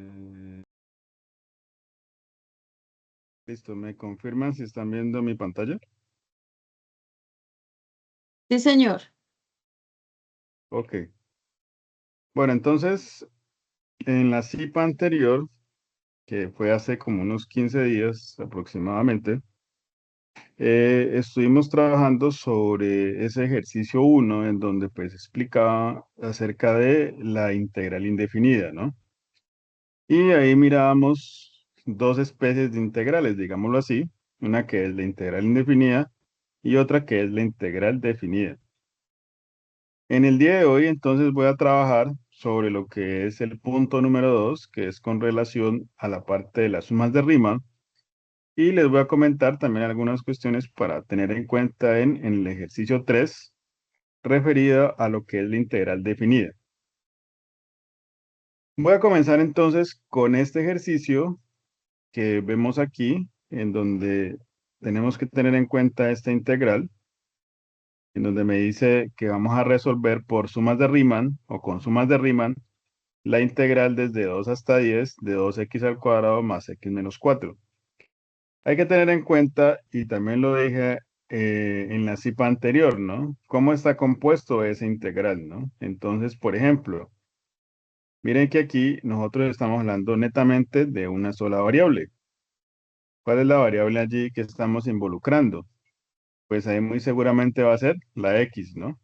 Eh, Listo, ¿me confirman si están viendo mi pantalla? Sí, señor. Ok. Bueno, entonces, en la CIPA anterior, que fue hace como unos 15 días aproximadamente, estuvimos trabajando sobre ese ejercicio uno en donde pues explicaba acerca de la integral indefinida, ¿no? Y ahí mirábamos dos especies de integrales, digámoslo así, una que es la integral indefinida y otra que es la integral definida. En el día de hoy, entonces, voy a trabajar sobre lo que es el punto número 2, que es con relación a la parte de las sumas de Riemann, y les voy a comentar también algunas cuestiones para tener en cuenta en el ejercicio 3, referido a lo que es la integral definida. Voy a comenzar entonces con este ejercicio que vemos aquí, en donde tenemos que tener en cuenta esta integral, en donde me dice que vamos a resolver por sumas de Riemann o con sumas de Riemann la integral desde 2 hasta 10 de 2x al cuadrado más x menos 4. Hay que tener en cuenta, y también lo dije en la CIPA anterior, ¿no? ¿Cómo está compuesto esa integral, ¿no? Entonces, por ejemplo, miren que aquí nosotros estamos hablando netamente de una sola variable. ¿Cuál es la variable allí que estamos involucrando? Pues ahí muy seguramente va a ser la x, ¿no?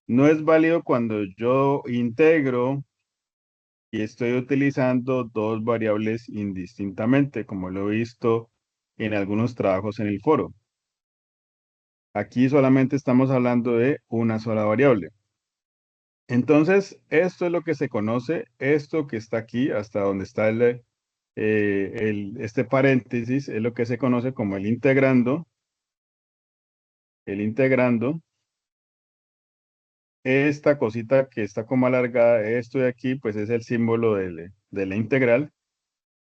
No es válido cuando yo integro y estoy utilizando dos variables indistintamente, como lo he visto en algunos trabajos en el foro. Aquí solamente estamos hablando de una sola variable. Entonces, esto es lo que se conoce, esto que está aquí, hasta donde está este paréntesis, es lo que se conoce como el integrando. El integrando, esta cosita que está como alargada, esto de aquí, pues es el símbolo de la integral.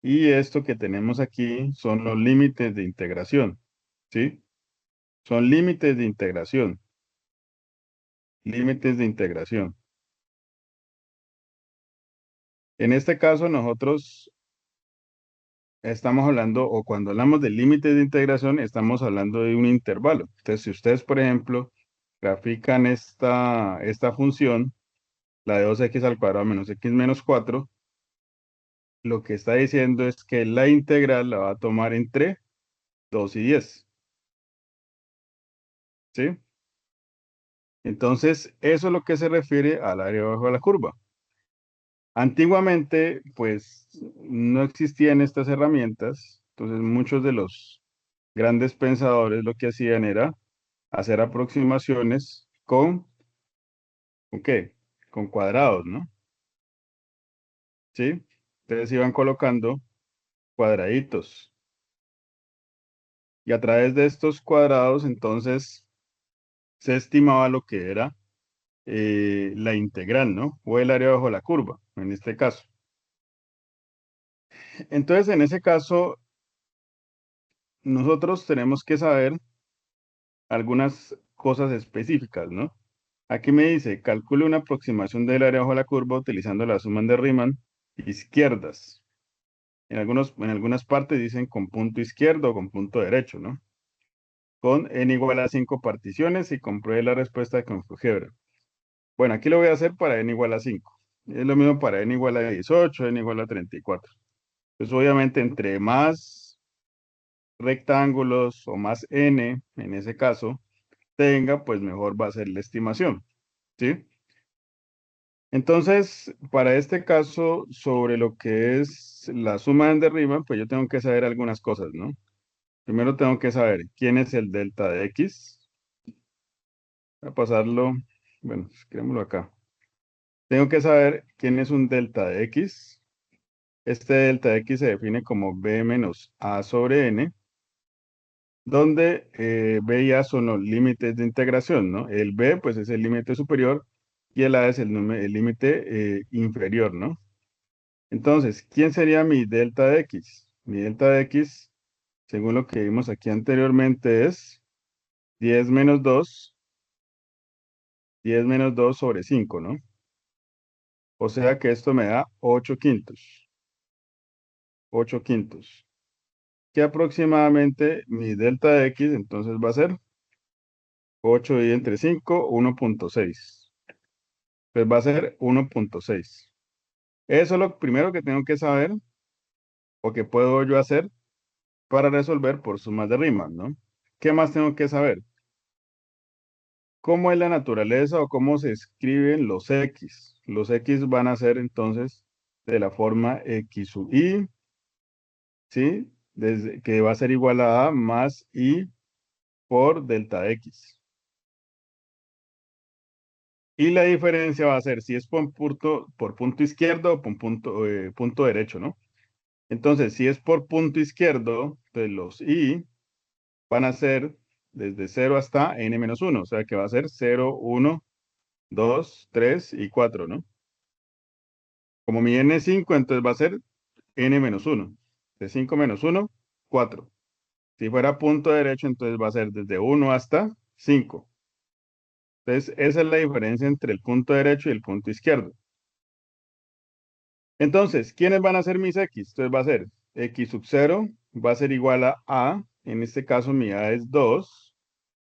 Y esto que tenemos aquí son los límites de integración, ¿sí? Son límites de integración, límites de integración. En este caso, nosotros estamos hablando, o cuando hablamos de límites de integración, estamos hablando de un intervalo. Entonces, si ustedes, por ejemplo, grafican esta función, la de 2x al cuadrado menos x menos 4, lo que está diciendo es que la integral la va a tomar entre 2 y 10, ¿sí? Entonces, eso es lo que se refiere al área bajo la curva. Antiguamente, pues, no existían estas herramientas, entonces muchos de los grandes pensadores lo que hacían era hacer aproximaciones ¿con qué? Con cuadrados, ¿no? ¿Sí? Entonces iban colocando cuadraditos. Y a través de estos cuadrados, entonces, se estimaba lo que era la integral, ¿no? O el área bajo la curva, en este caso. Entonces, en ese caso, nosotros tenemos que saber algunas cosas específicas, ¿no? Aquí me dice, calcule una aproximación del área bajo la curva utilizando la suma de Riemann izquierdas. En algunas partes dicen con punto izquierdo o con punto derecho, ¿no? Con n igual a 5 particiones y compruebe la respuesta con GeoGebra. Bueno, aquí lo voy a hacer para n igual a 5. Es lo mismo para n igual a 18, n igual a 34. Pues obviamente entre más rectángulos o más n, en ese caso, tenga, pues mejor va a ser la estimación, ¿sí? Entonces, para este caso, sobre lo que es la suma de Riemann, pues yo tengo que saber algunas cosas, ¿no? Primero tengo que saber quién es el delta de x. Voy a pasarlo, bueno, escribámoslo acá. Tengo que saber quién es un delta de x. Este delta de x se define como b menos a sobre n, donde b y a son los límites de integración, ¿no? El b, pues, es el límite superior y el a es el límite inferior, ¿no? Entonces, ¿quién sería mi delta de x? Mi delta de x, según lo que vimos aquí anteriormente, es 10 menos 2, 10 menos 2 sobre 5, ¿no? O sea que esto me da 8 quintos. 8 quintos. Que aproximadamente mi delta de x entonces va a ser 8 dividido entre 5, 1.6. Pues va a ser 1.6. Eso es lo primero que tengo que saber o que puedo yo hacer para resolver por sumas de rimas, ¿no? ¿Qué más tengo que saber? ¿Cómo es la naturaleza o cómo se escriben los x? Los x van a ser entonces de la forma x sub i, ¿sí? Que va a ser igual a más i por delta x. Y la diferencia va a ser si es por punto izquierdo o por punto derecho, ¿no? Entonces, si es por punto izquierdo, pues los i van a ser desde 0 hasta n-1, o sea que va a ser 0, 1, 2, 3 y 4, ¿no? Como mi n es 5, entonces va a ser n-1. De 5 menos 1, 4. Si fuera punto derecho, entonces va a ser desde 1 hasta 5. Entonces, esa es la diferencia entre el punto derecho y el punto izquierdo. Entonces, ¿quiénes van a ser mis x? Entonces va a ser x sub 0 va a ser igual a, en este caso mi a es 2,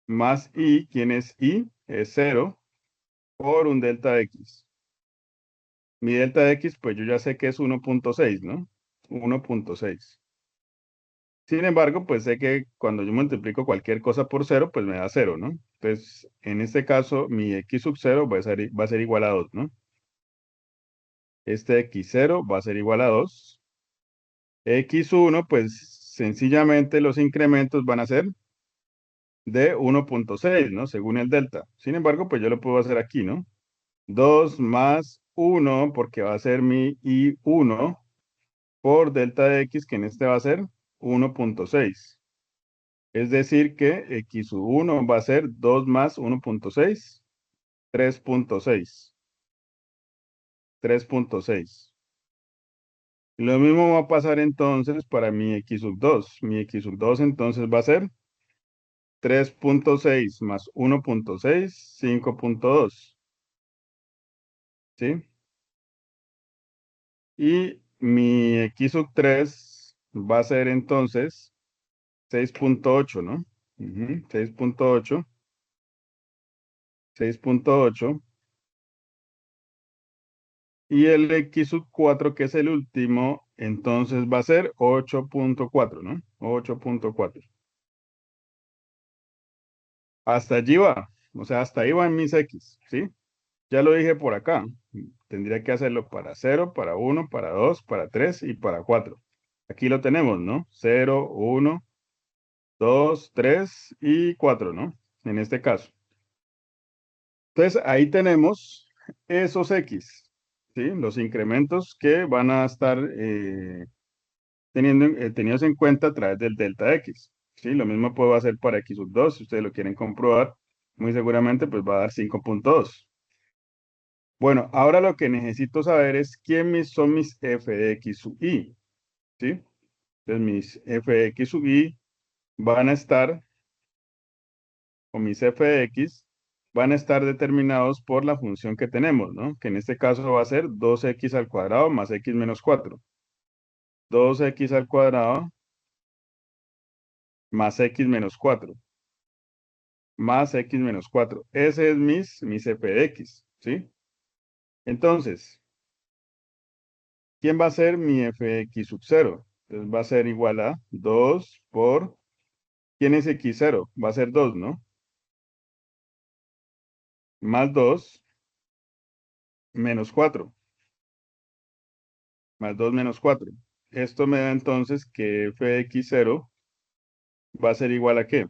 más i, ¿quién es i? Es 0, por un delta de x. Mi delta de x, pues yo ya sé que es 1.6, ¿no? 1.6. Sin embargo, pues sé que cuando yo multiplico cualquier cosa por 0, pues me da 0, ¿no? Entonces, en este caso, mi x sub 0 va a ser igual a 2, ¿no? Este x0 va a ser igual a 2. X1, pues sencillamente los incrementos van a ser de 1.6, ¿no? Según el delta. Sin embargo, pues yo lo puedo hacer aquí, ¿no? 2 más 1, porque va a ser mi I1 por delta de X, que en este va a ser 1.6. Es decir, que X1 va a ser 2 más 1.6, 3.6. 3.6. Lo mismo va a pasar entonces para mi X sub 2. Mi X sub 2 entonces va a ser 3.6 más 1.6, 5.2. ¿Sí? Y mi X sub 3 va a ser entonces 6.8, ¿no? 6.8. 6.8. Y el X sub 4, que es el último, entonces va a ser 8.4, ¿no? 8.4. Hasta allí va. O sea, hasta ahí van mis X, ¿sí? Ya lo dije por acá. Tendría que hacerlo para 0, para 1, para 2, para 3 y para 4. Aquí lo tenemos, ¿no? 0, 1, 2, 3 y 4, ¿no? En este caso. Entonces, ahí tenemos esos X, ¿sí? Los incrementos que van a estar tenidos en cuenta a través del delta X, ¿sí? Lo mismo puedo hacer para X sub 2, si ustedes lo quieren comprobar, muy seguramente pues va a dar 5.2. Bueno, ahora lo que necesito saber es quiénes son mis f de x sub i, ¿sí? Entonces mis f de x sub i van a estar, o mis f de x, van a estar determinados por la función que tenemos, ¿no? Que en este caso va a ser 2x al cuadrado más x menos 4. 2x al cuadrado más x menos 4. Más x menos 4. Ese es mis f de x, ¿sí? Entonces, ¿quién va a ser mi f de x sub 0? Entonces va a ser igual a 2 por... ¿Quién es x0? Va a ser 2, ¿no? Más 2 menos 4. Más 2 menos 4. Esto me da entonces que f de x0 va a ser igual a ¿qué?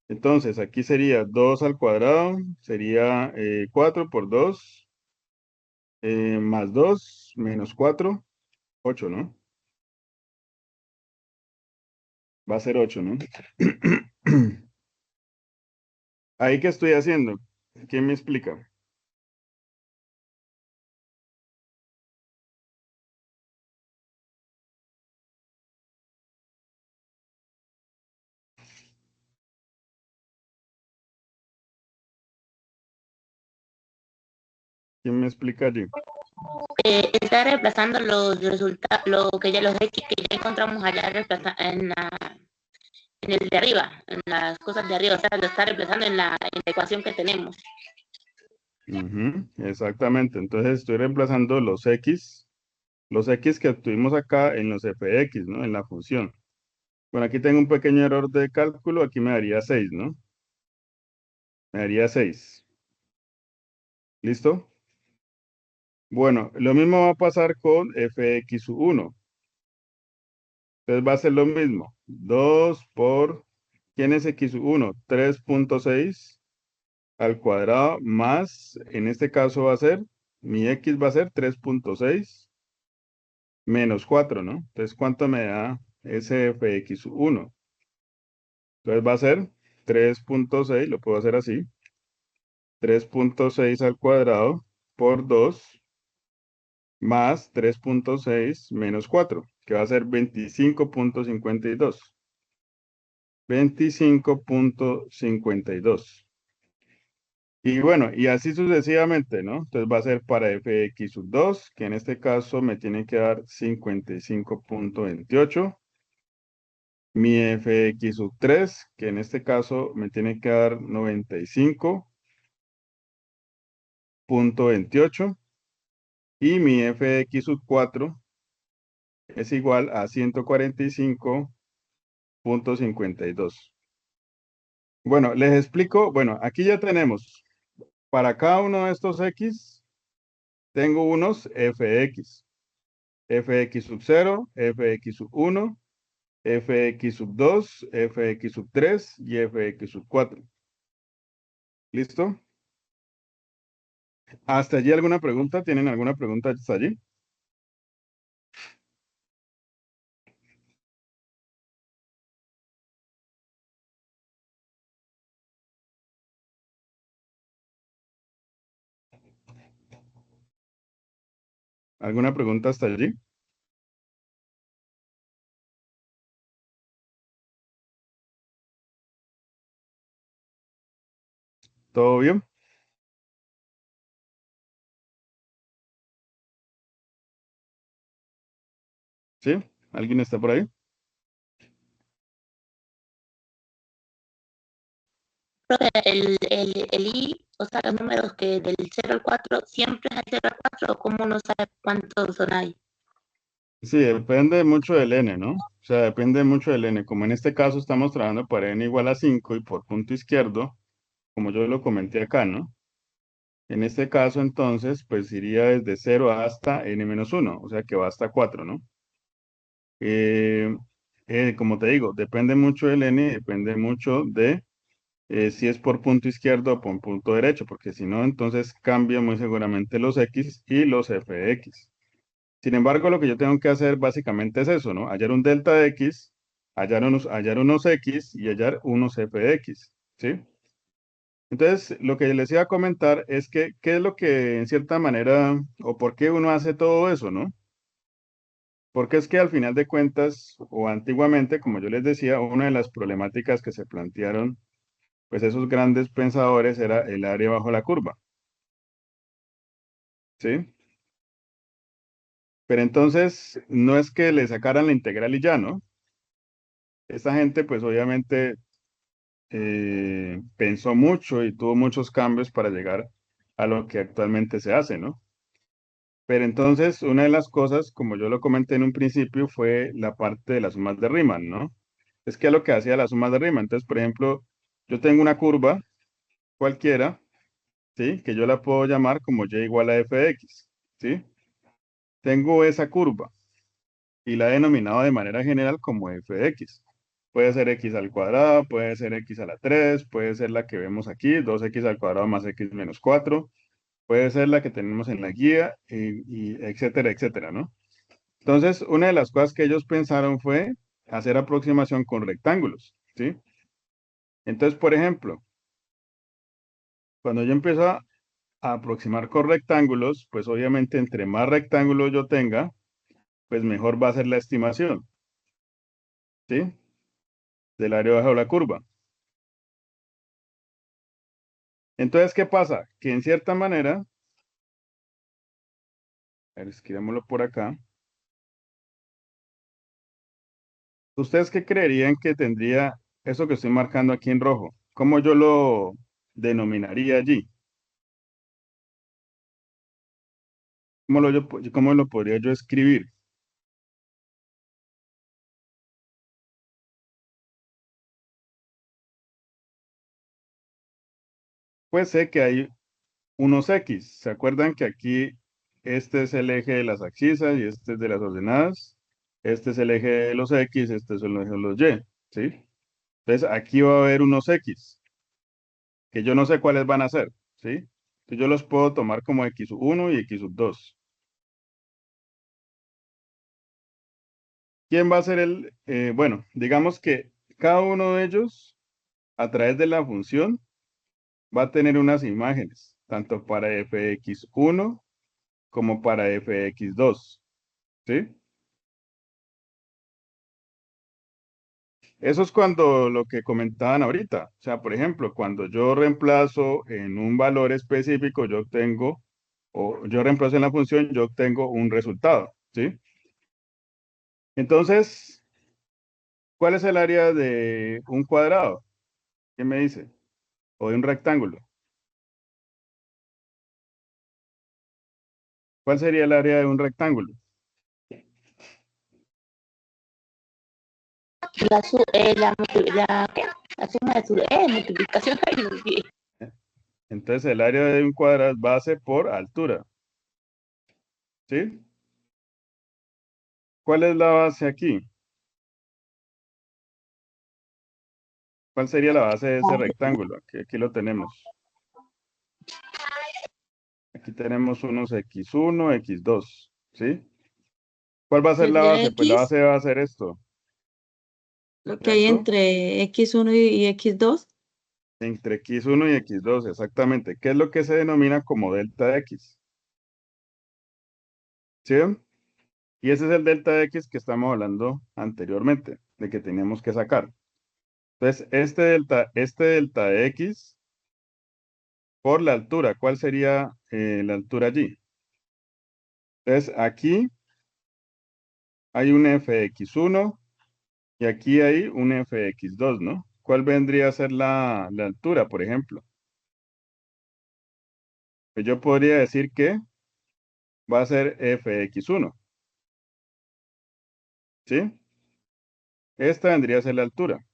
Entonces, aquí sería 2 al cuadrado, sería 4 por 2, más 2 menos 4, 8, ¿no? Va a ser 8, ¿no? ¿Ahí qué estoy haciendo? ¿Quién me explica? ¿Quién me explica allí? Está reemplazando los resultados, lo que ya los X que ya encontramos allá en el de arriba, en las cosas de arriba, o sea, lo está reemplazando en la ecuación que tenemos. Ujú, exactamente. Entonces estoy reemplazando los X que obtuvimos acá en los fx, ¿no? En la función. Bueno, aquí tengo un pequeño error de cálculo, aquí me daría 6, ¿no? Me daría 6. ¿Listo? Bueno, lo mismo va a pasar con fx1. Entonces va a ser lo mismo. 2 por, ¿quién es x1? 3.6 al cuadrado más, en este caso va a ser, mi x va a ser 3.6 menos 4, ¿no? Entonces, ¿cuánto me da ese fx1? Entonces va a ser 3.6, lo puedo hacer así, 3.6 al cuadrado por 2 más 3.6 menos 4, que va a ser 25.52. 25.52. Y bueno, y así sucesivamente, ¿no? Entonces va a ser para fx2, que en este caso me tiene que dar 55.28. Mi fx3, que en este caso me tiene que dar 95.28. Y mi fx4 es igual a 145.52. Bueno, les explico. Bueno, aquí ya tenemos para cada uno de estos x, tengo unos fx. Fx sub 0, Fx sub 1, Fx sub 2, Fx sub 3 y Fx sub 4. ¿Listo? ¿Hasta allí alguna pregunta? ¿Tienen alguna pregunta hasta allí? ¿Alguna pregunta hasta allí? ¿Todo bien? ¿Sí? ¿Alguien está por ahí? El I, o sea, los números que del 0 al 4 siempre es el 0 al 4, ¿cómo no sabe cuántos son ahí? Sí, depende mucho del n, ¿no? O sea, depende mucho del n. Como en este caso estamos trabajando para n igual a 5 y por punto izquierdo, como yo lo comenté acá, ¿no? En este caso, entonces, pues iría desde 0 hasta n-1, o sea que va hasta 4, ¿no? Eh, como te digo, depende mucho del n, depende mucho de si es por punto izquierdo o por punto derecho, porque si no, entonces cambia muy seguramente los x y los fx. Sin embargo, lo que yo tengo que hacer básicamente es eso, ¿no? Hallar un delta de x, hallar unos x y hallar unos fx, ¿sí? Entonces, lo que les iba a comentar es que, ¿qué es lo que en cierta manera, o por qué uno hace todo eso, ¿no? Porque es que al final de cuentas, o antiguamente, como yo les decía, una de las problemáticas que se plantearon, pues esos grandes pensadores era el área bajo la curva, ¿sí? Pero entonces, no es que le sacaran la integral y ya, ¿no? Esta gente, pues obviamente, pensó mucho y tuvo muchos cambios para llegar a lo que actualmente se hace, ¿no? Pero entonces, una de las cosas, como yo lo comenté en un principio, fue la parte de las sumas de Riemann, ¿no? Es que lo que hacía las sumas de Riemann. Entonces, por ejemplo, yo tengo una curva cualquiera, ¿sí? Que yo la puedo llamar como y igual a fx, ¿sí? Tengo esa curva y la he denominado de manera general como fx. Puede ser x al cuadrado, puede ser x a la 3, puede ser la que vemos aquí, 2x al cuadrado más x menos 4, puede ser la que tenemos en la guía, y etcétera, etcétera, ¿no? Entonces, una de las cosas que ellos pensaron fue hacer aproximación con rectángulos, ¿sí? Entonces, por ejemplo, cuando yo empiezo a aproximar con rectángulos, pues obviamente entre más rectángulos yo tenga, pues mejor va a ser la estimación, ¿sí? Del área bajo la curva. Entonces, ¿qué pasa? Que en cierta manera, A ver, escribámoslo por acá. ¿Ustedes qué creerían que tendría eso que estoy marcando aquí en rojo? ¿Cómo yo lo denominaría allí? ¿Cómo lo podría yo escribir? Pues sé que hay unos X. ¿Se acuerdan que aquí este es el eje de las abscisas y este es de las ordenadas? Este es el eje de los X, este es el eje de los Y, ¿sí? Entonces aquí va a haber unos X, que yo no sé cuáles van a ser, ¿sí? Entonces yo los puedo tomar como X1 y X2. ¿Quién va a ser bueno, digamos que cada uno de ellos, a través de la función, va a tener unas imágenes, tanto para fx1 como para fx2, ¿sí? Eso es cuando lo que comentaban ahorita. O sea, por ejemplo, cuando yo reemplazo en un valor específico, o yo reemplazo en la función, yo obtengo un resultado, ¿sí? Entonces, ¿cuál es el área de un cuadrado? ¿Qué me dice? O de un rectángulo. ¿Cuál sería el área de un rectángulo? ¿Qué? La suma de su, multiplicación, ay, no olvidé. Entonces, el área de un cuadrado es base por altura, ¿sí? ¿Cuál es la base aquí? ¿Cuál sería la base de ese rectángulo? Aquí lo tenemos. Aquí tenemos unos X1, X2, ¿sí? ¿Cuál va a ser la Sería base? Pues la X, base va a ser esto, lo que hay ¿cierto? entre X1 y X2. Entre X1 y X2, exactamente. ¿Qué es lo que se denomina como delta X? ¿Sí? Y ese es el delta X que estamos hablando anteriormente, de que teníamos que sacar. Entonces, este delta X por la altura, ¿cuál sería la altura allí? Entonces, aquí hay un fx1 y aquí hay un fx2, ¿no? ¿Cuál vendría a ser la altura, por ejemplo? Pues yo podría decir que va a ser fx1, ¿sí? Esta vendría a ser la altura,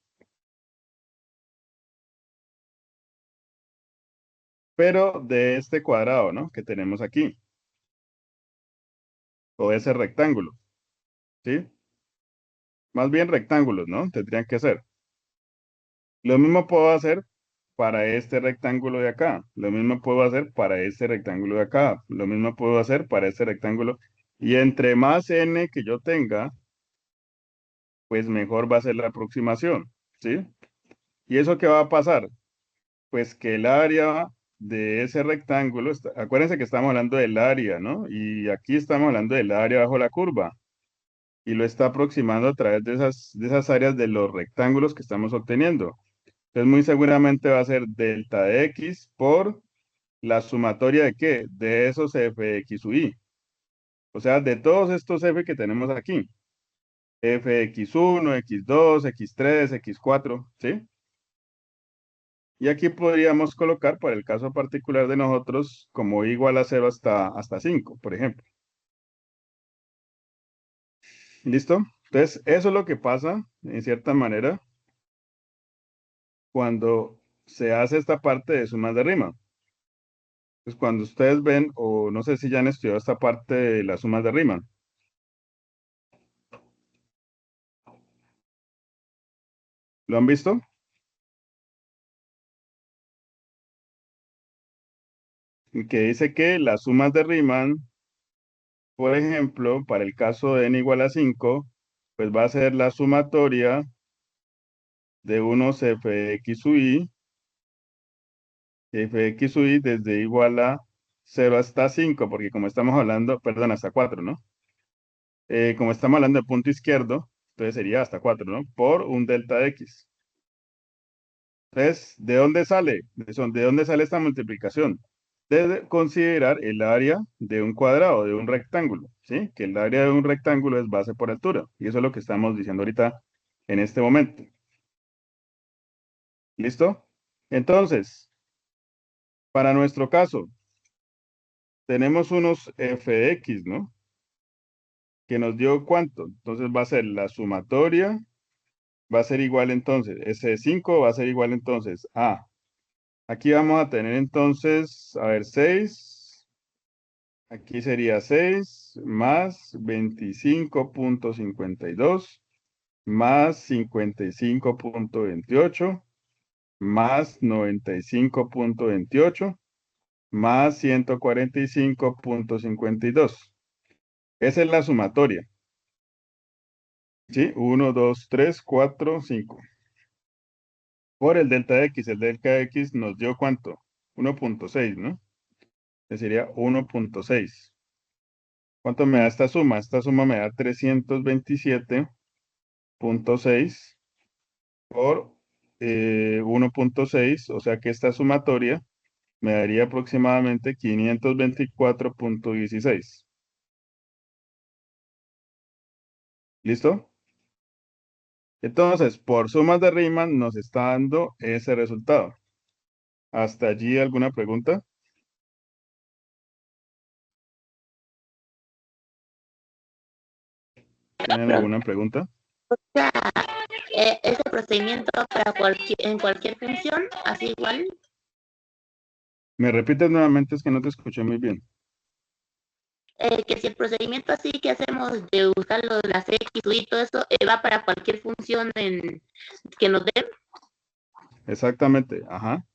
pero de este cuadrado, ¿no? Que tenemos aquí, o ese rectángulo, ¿sí? Más bien rectángulos, ¿no? Tendrían que ser. Lo mismo puedo hacer para este rectángulo de acá. Lo mismo puedo hacer para este rectángulo de acá. Lo mismo puedo hacer para este rectángulo. Y entre más n que yo tenga, pues mejor va a ser la aproximación, ¿sí? ¿Y eso qué va a pasar? Pues que el área de ese rectángulo, acuérdense que estamos hablando del área, ¿no? Y aquí estamos hablando del área bajo la curva. Y lo está aproximando a través de esas áreas de los rectángulos que estamos obteniendo. Entonces, muy seguramente va a ser delta de x por la sumatoria de qué? De esos fx y. O sea, de todos estos f que tenemos aquí. Fx1, x2, x3, x4, ¿sí? Y aquí podríamos colocar, para el caso particular de nosotros, como igual a 0 hasta 5, por ejemplo. ¿Listo? Entonces, eso es lo que pasa, en cierta manera, cuando se hace esta parte de sumas de rima. Pues cuando ustedes ven, o no sé si ya han estudiado esta parte de las sumas de rima, ¿lo han visto? Que dice que las sumas de Riemann, por ejemplo, para el caso de n igual a 5, pues va a ser la sumatoria de unos fx y desde igual a 0 hasta 5, porque como estamos hablando, perdón, hasta 4, ¿no? Como estamos hablando de punto izquierdo, entonces sería hasta 4, ¿no? Por un delta x. Entonces, ¿de dónde sale? ¿De dónde sale esta multiplicación? de considerar el área de un cuadrado, de un rectángulo, ¿sí? Que el área de un rectángulo es base por altura. Y eso es lo que estamos diciendo ahorita en este momento. ¿Listo? Entonces, para nuestro caso, tenemos unos fx, ¿no? Que nos dio ¿cuánto? Entonces va a ser la sumatoria, va a ser igual entonces, S5 va a ser igual entonces a, aquí vamos a tener entonces, a ver, 6, aquí sería 6 más 25,52 más 55,28 más 95,28 más 145,52. Esa es la sumatoria. ¿Sí? 1, 2, 3, 4, 5. Por el delta X nos dio ¿cuánto? 1,6, ¿no? Que sería 1,6. ¿Cuánto me da esta suma? Esta suma me da 327,6 por 1,6, o sea que esta sumatoria me daría aproximadamente 524,16. ¿Listo? Entonces, por sumas de Riemann nos está dando ese resultado. ¿Hasta allí alguna pregunta? ¿Tienen alguna pregunta? O sea, ese procedimiento para en cualquier función, así igual, ¿Me repites nuevamente? Es que no te escuché muy bien. que si el procedimiento así que hacemos de buscar las X y todo eso, va para cualquier función que nos den. Exactamente, ajá.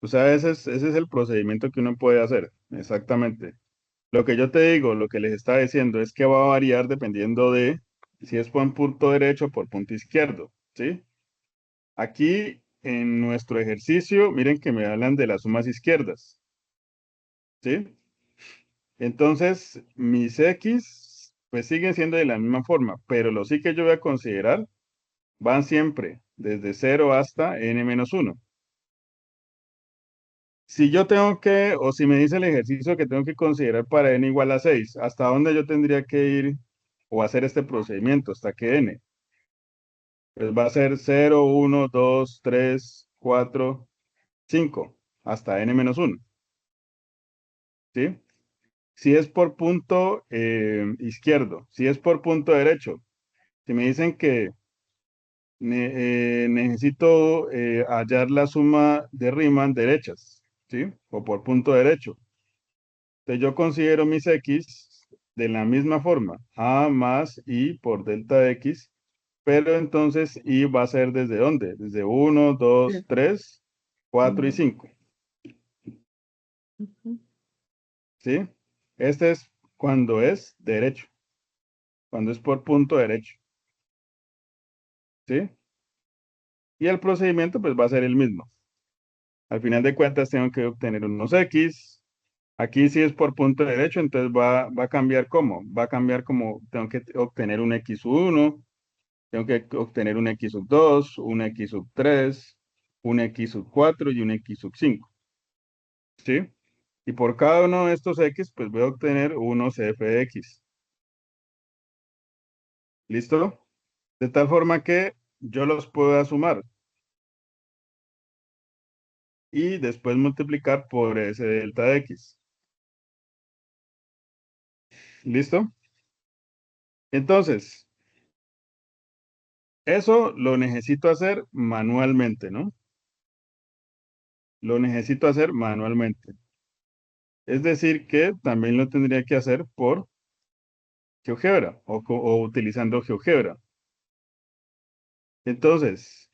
O sea, ese es el procedimiento que uno puede hacer. Exactamente. Lo que yo te digo, lo que les estaba diciendo es que va a variar dependiendo de si es por punto derecho o por punto izquierdo, ¿sí? Aquí en nuestro ejercicio, miren que me hablan de las sumas izquierdas, ¿sí? Entonces, mis X, pues siguen siendo de la misma forma, pero los sí que yo voy a considerar van siempre desde 0 hasta n-1. Si yo tengo que, o si me dice el ejercicio que tengo que considerar para n igual a 6, ¿hasta dónde yo tendría que ir o hacer este procedimiento? ¿Hasta que n? Pues va a ser 0, 1, 2, 3, 4, 5, hasta n-1, ¿sí? Si es por punto izquierdo, si es por punto derecho, si me dicen que necesito hallar la suma de Riemann derechas, ¿sí? O por punto derecho. Entonces yo considero mis X de la misma forma, A más I por delta X, pero entonces I va a ser ¿desde dónde? Desde 1, 2, 3, 4 y 5, ¿sí? Este es cuando es derecho, cuando es por punto derecho, ¿sí? Y el procedimiento pues va a ser el mismo. Al final de cuentas tengo que obtener unos X. Aquí si es por punto derecho, entonces va a cambiar ¿cómo? Va a cambiar como tengo que obtener un X1, tengo que obtener un X sub 2, un X sub 3, un X sub 4 y un X sub 5, ¿sí? Y por cada uno de estos X, pues voy a obtener unos f de X. ¿Listo? De tal forma que yo los pueda sumar y después multiplicar por ese delta de X. ¿Listo? Entonces, eso lo necesito hacer manualmente, ¿no? Lo necesito hacer manualmente. Es decir, que también lo tendría que hacer por GeoGebra o utilizando GeoGebra. Entonces,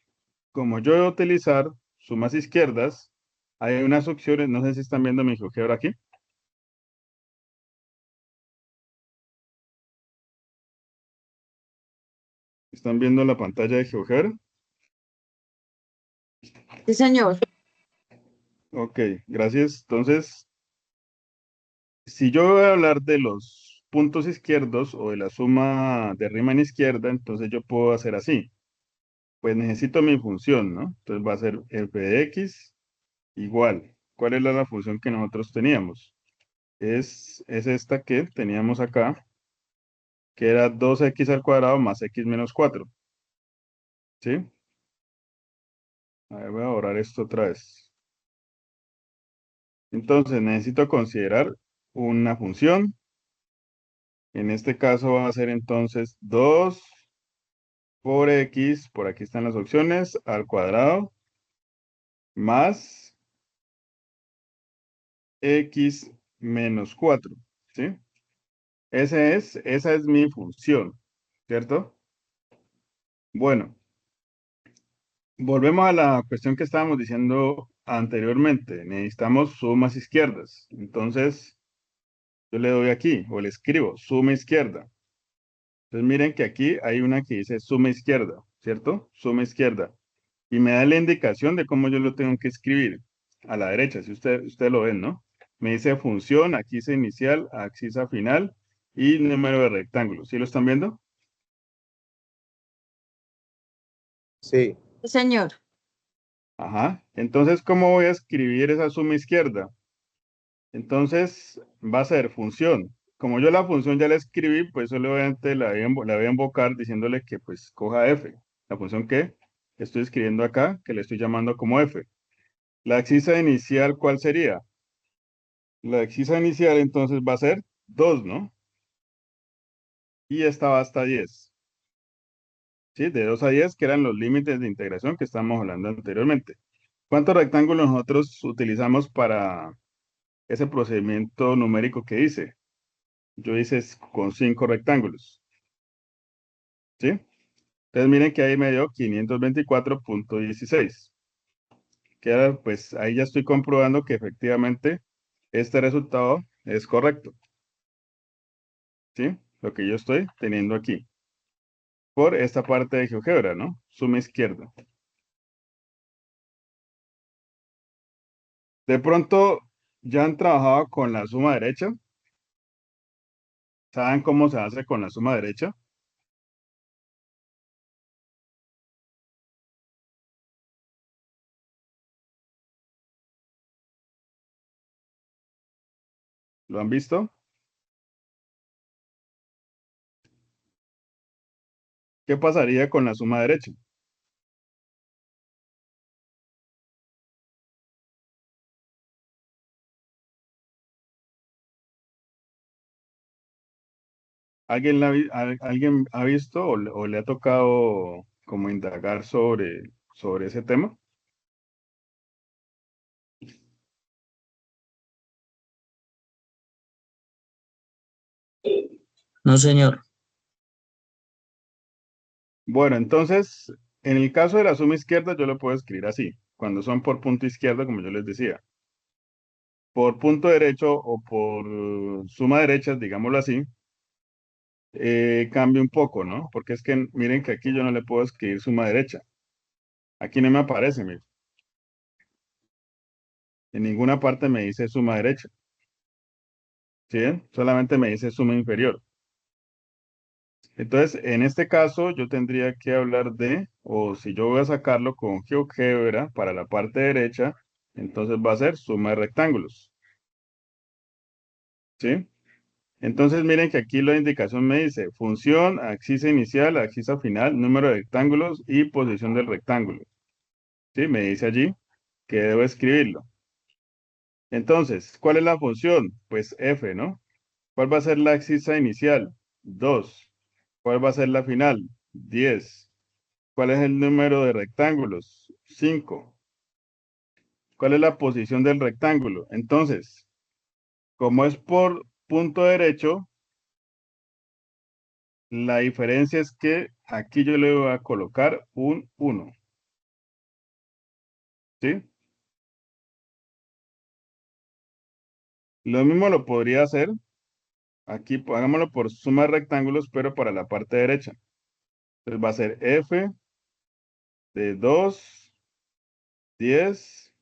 como yo voy a utilizar sumas izquierdas, hay unas opciones, no sé si están viendo mi GeoGebra aquí. ¿Están viendo la pantalla de GeoGebra? Sí, señor. Ok, gracias. Entonces, si yo voy a hablar de los puntos izquierdos o de la suma de Riemann izquierda, entonces yo puedo hacer así. Pues necesito mi función, ¿no? Entonces va a ser f de x igual. ¿cuál es la función que nosotros teníamos? Es esta que teníamos acá, que era 2x al cuadrado más x menos 4. ¿Sí? A ver, voy a borrar esto otra vez. Entonces necesito considerar una función. En este caso va a ser entonces 2 por x, por aquí están las opciones, al cuadrado, más x menos 4. ¿Sí? Esa es mi función, ¿cierto? Bueno, volvemos a la cuestión que estábamos diciendo anteriormente. Necesitamos sumas izquierdas. Entonces, yo le doy aquí, o le escribo, suma izquierda. Entonces, miren que aquí hay una que dice suma izquierda, ¿cierto? Suma izquierda. Y me da la indicación de cómo yo lo tengo que escribir. A la derecha, si usted lo ven, ¿no? Me dice función, aquí dice inicial, axis final y número de rectángulos. ¿Sí lo están viendo? Sí. Sí, señor. Ajá. Entonces, ¿cómo voy a escribir esa suma izquierda? Entonces, va a ser función. Como yo la función ya la escribí, pues solamente la voy a invocar diciéndole que pues coja f. La función que estoy escribiendo acá, que le estoy llamando como f. La excisa inicial, ¿cuál sería? La excisa inicial entonces va a ser 2, ¿no? Y esta va hasta 10. ¿Sí? De 2 a 10, que eran los límites de integración que estábamos hablando anteriormente. ¿Cuántos rectángulos nosotros utilizamos para ese procedimiento numérico que hice? Yo hice con 5 rectángulos. ¿Sí? Entonces miren que ahí me dio 524.16. Que ahora, pues ahí ya estoy comprobando que efectivamente este resultado es correcto. ¿Sí? Lo que yo estoy teniendo aquí. Por esta parte de GeoGebra, ¿no? Suma izquierda. De pronto, ¿ya han trabajado con la suma derecha? ¿Saben cómo se hace con la suma derecha? ¿Lo han visto? ¿Qué pasaría con la suma derecha? ¿Alguien ha visto o le ha tocado como indagar sobre ese tema? No, señor. Bueno, entonces, en el caso de la suma izquierda, yo lo puedo escribir así, cuando son por punto izquierdo, como yo les decía. Por punto derecho o por suma derecha, digámoslo así, cambia un poco, ¿no? Porque es que miren que aquí yo no le puedo escribir suma derecha. Aquí no me aparece, miren. En ninguna parte me dice suma derecha. ¿Sí? Solamente me dice suma inferior. Entonces, en este caso, yo tendría que hablar de, o si yo voy a sacarlo con GeoGebra para la parte derecha, entonces va a ser suma de rectángulos. ¿Sí? Entonces, miren que aquí la indicación me dice función, axis inicial, axis final, número de rectángulos y posición del rectángulo. ¿Sí? Me dice allí que debo escribirlo. Entonces, ¿cuál es la función? Pues f, ¿no? ¿Cuál va a ser la axis inicial? 2. ¿Cuál va a ser la final? 10. ¿Cuál es el número de rectángulos? 5. ¿Cuál es la posición del rectángulo? Entonces, como es por punto derecho, la diferencia es que aquí yo le voy a colocar un 1. ¿Sí? Lo mismo lo podría hacer. Aquí hagámoslo por suma de rectángulos, pero para la parte derecha. Entonces va a ser f de 2, 10,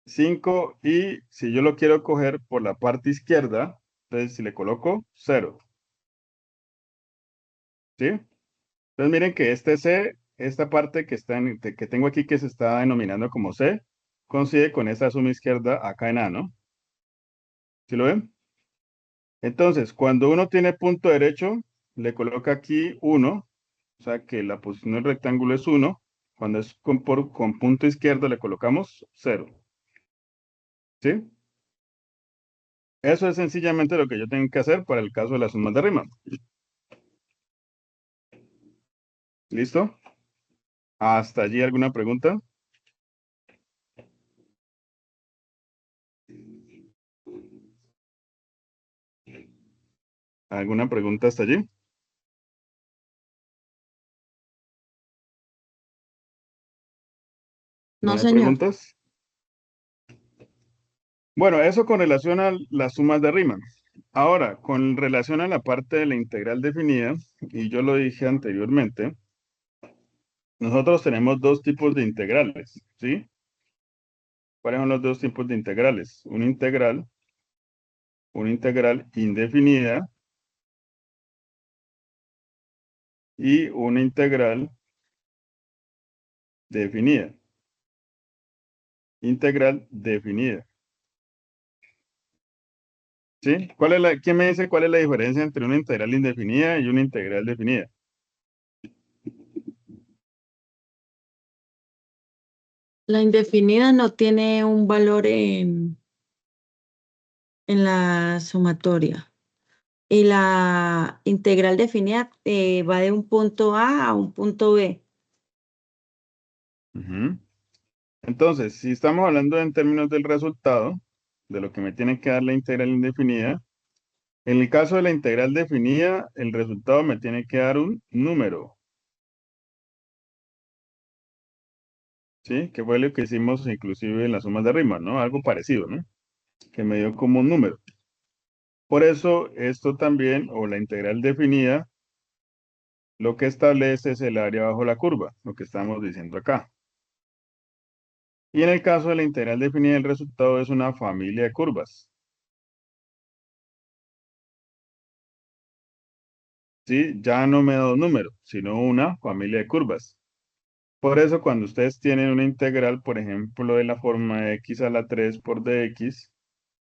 5 y si yo lo quiero coger por la parte izquierda, entonces si le coloco 0. ¿Sí? Entonces miren que este C, esta parte que tengo aquí que se está denominando como C, coincide con esta suma izquierda acá en A, ¿no? ¿Sí lo ven? Entonces, cuando uno tiene punto derecho, le coloca aquí 1, o sea que la posición del rectángulo es 1. Cuando es con punto izquierdo le colocamos 0. ¿Sí? Eso es sencillamente lo que yo tengo que hacer para el caso de las sumas de Riemann. ¿Listo? ¿Hasta allí alguna pregunta? ¿Alguna pregunta hasta allí? ¿No No, hay señor. preguntas? Bueno, eso con relación a las sumas de Riemann. Ahora, con relación a la parte de la integral definida, y yo lo dije anteriormente, nosotros tenemos dos tipos de integrales, ¿sí? ¿Cuáles son los dos tipos de integrales? Una integral indefinida y una integral definida. Integral definida. ¿Sí? ¿Quién me dice cuál es la diferencia entre una integral indefinida y una integral definida? La indefinida no tiene un valor en la sumatoria. Y la integral definida va de un punto A a un punto B. Ujú. Entonces, si estamos hablando en términos del resultado, de lo que me tiene que dar la integral indefinida, en el caso de la integral definida, el resultado me tiene que dar un número, ¿sí? Que fue lo que hicimos inclusive en las sumas de Riemann, ¿no? Algo parecido, ¿no? Que me dio como un número. Por eso, esto también, o la integral definida, lo que establece es el área bajo la curva, lo que estamos diciendo acá. Y en el caso de la integral definida, el resultado es una familia de curvas, ¿sí? Ya no me da dos números, sino una familia de curvas. Por eso, cuando ustedes tienen una integral, por ejemplo, de la forma x a la 3 por dx,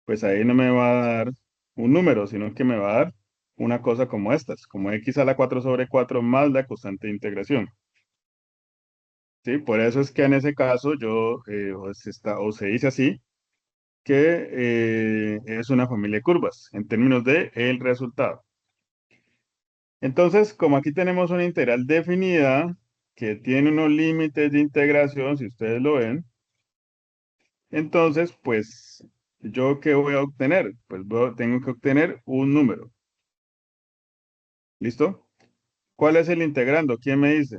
pues ahí no me va a dar un número, sino que me va a dar una cosa como estas, como x a la 4 sobre 4 más la constante de integración. ¿Sí? Por eso es que en ese caso o se dice así, que es una familia de curvas en términos de el resultado. Entonces, como aquí tenemos una integral definida que tiene unos límites de integración, si ustedes lo ven, entonces, pues, ¿yo qué voy a obtener? Pues tengo que obtener un número. ¿Listo? ¿Cuál es el integrando? ¿Quién me dice?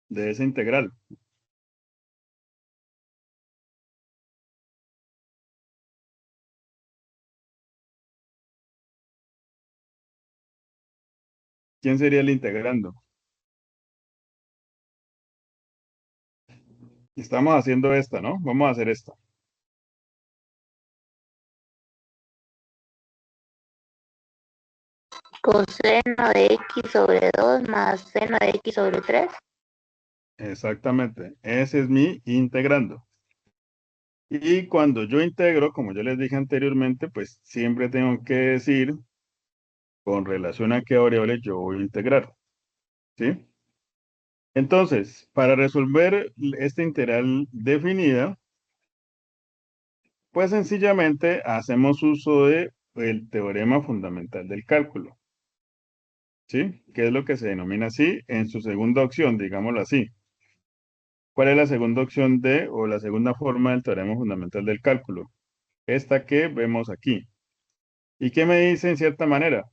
De esa integral. ¿Quién sería el integrando? Estamos haciendo esta, ¿no? Vamos a hacer esta. Coseno de x sobre 2 más seno de x sobre 3. Exactamente. Ese es mi integrando. Y cuando yo integro, como yo les dije anteriormente, pues siempre tengo que decir con relación a qué variable yo voy a integrar. ¿Sí? Entonces, para resolver esta integral definida, pues sencillamente hacemos uso de el teorema fundamental del cálculo. ¿Sí? Que es lo que se denomina así en su segunda opción, digámoslo así. ¿Cuál es la segunda opción o la segunda forma del teorema fundamental del cálculo? Esta que vemos aquí. ¿Y qué me dice en cierta manera?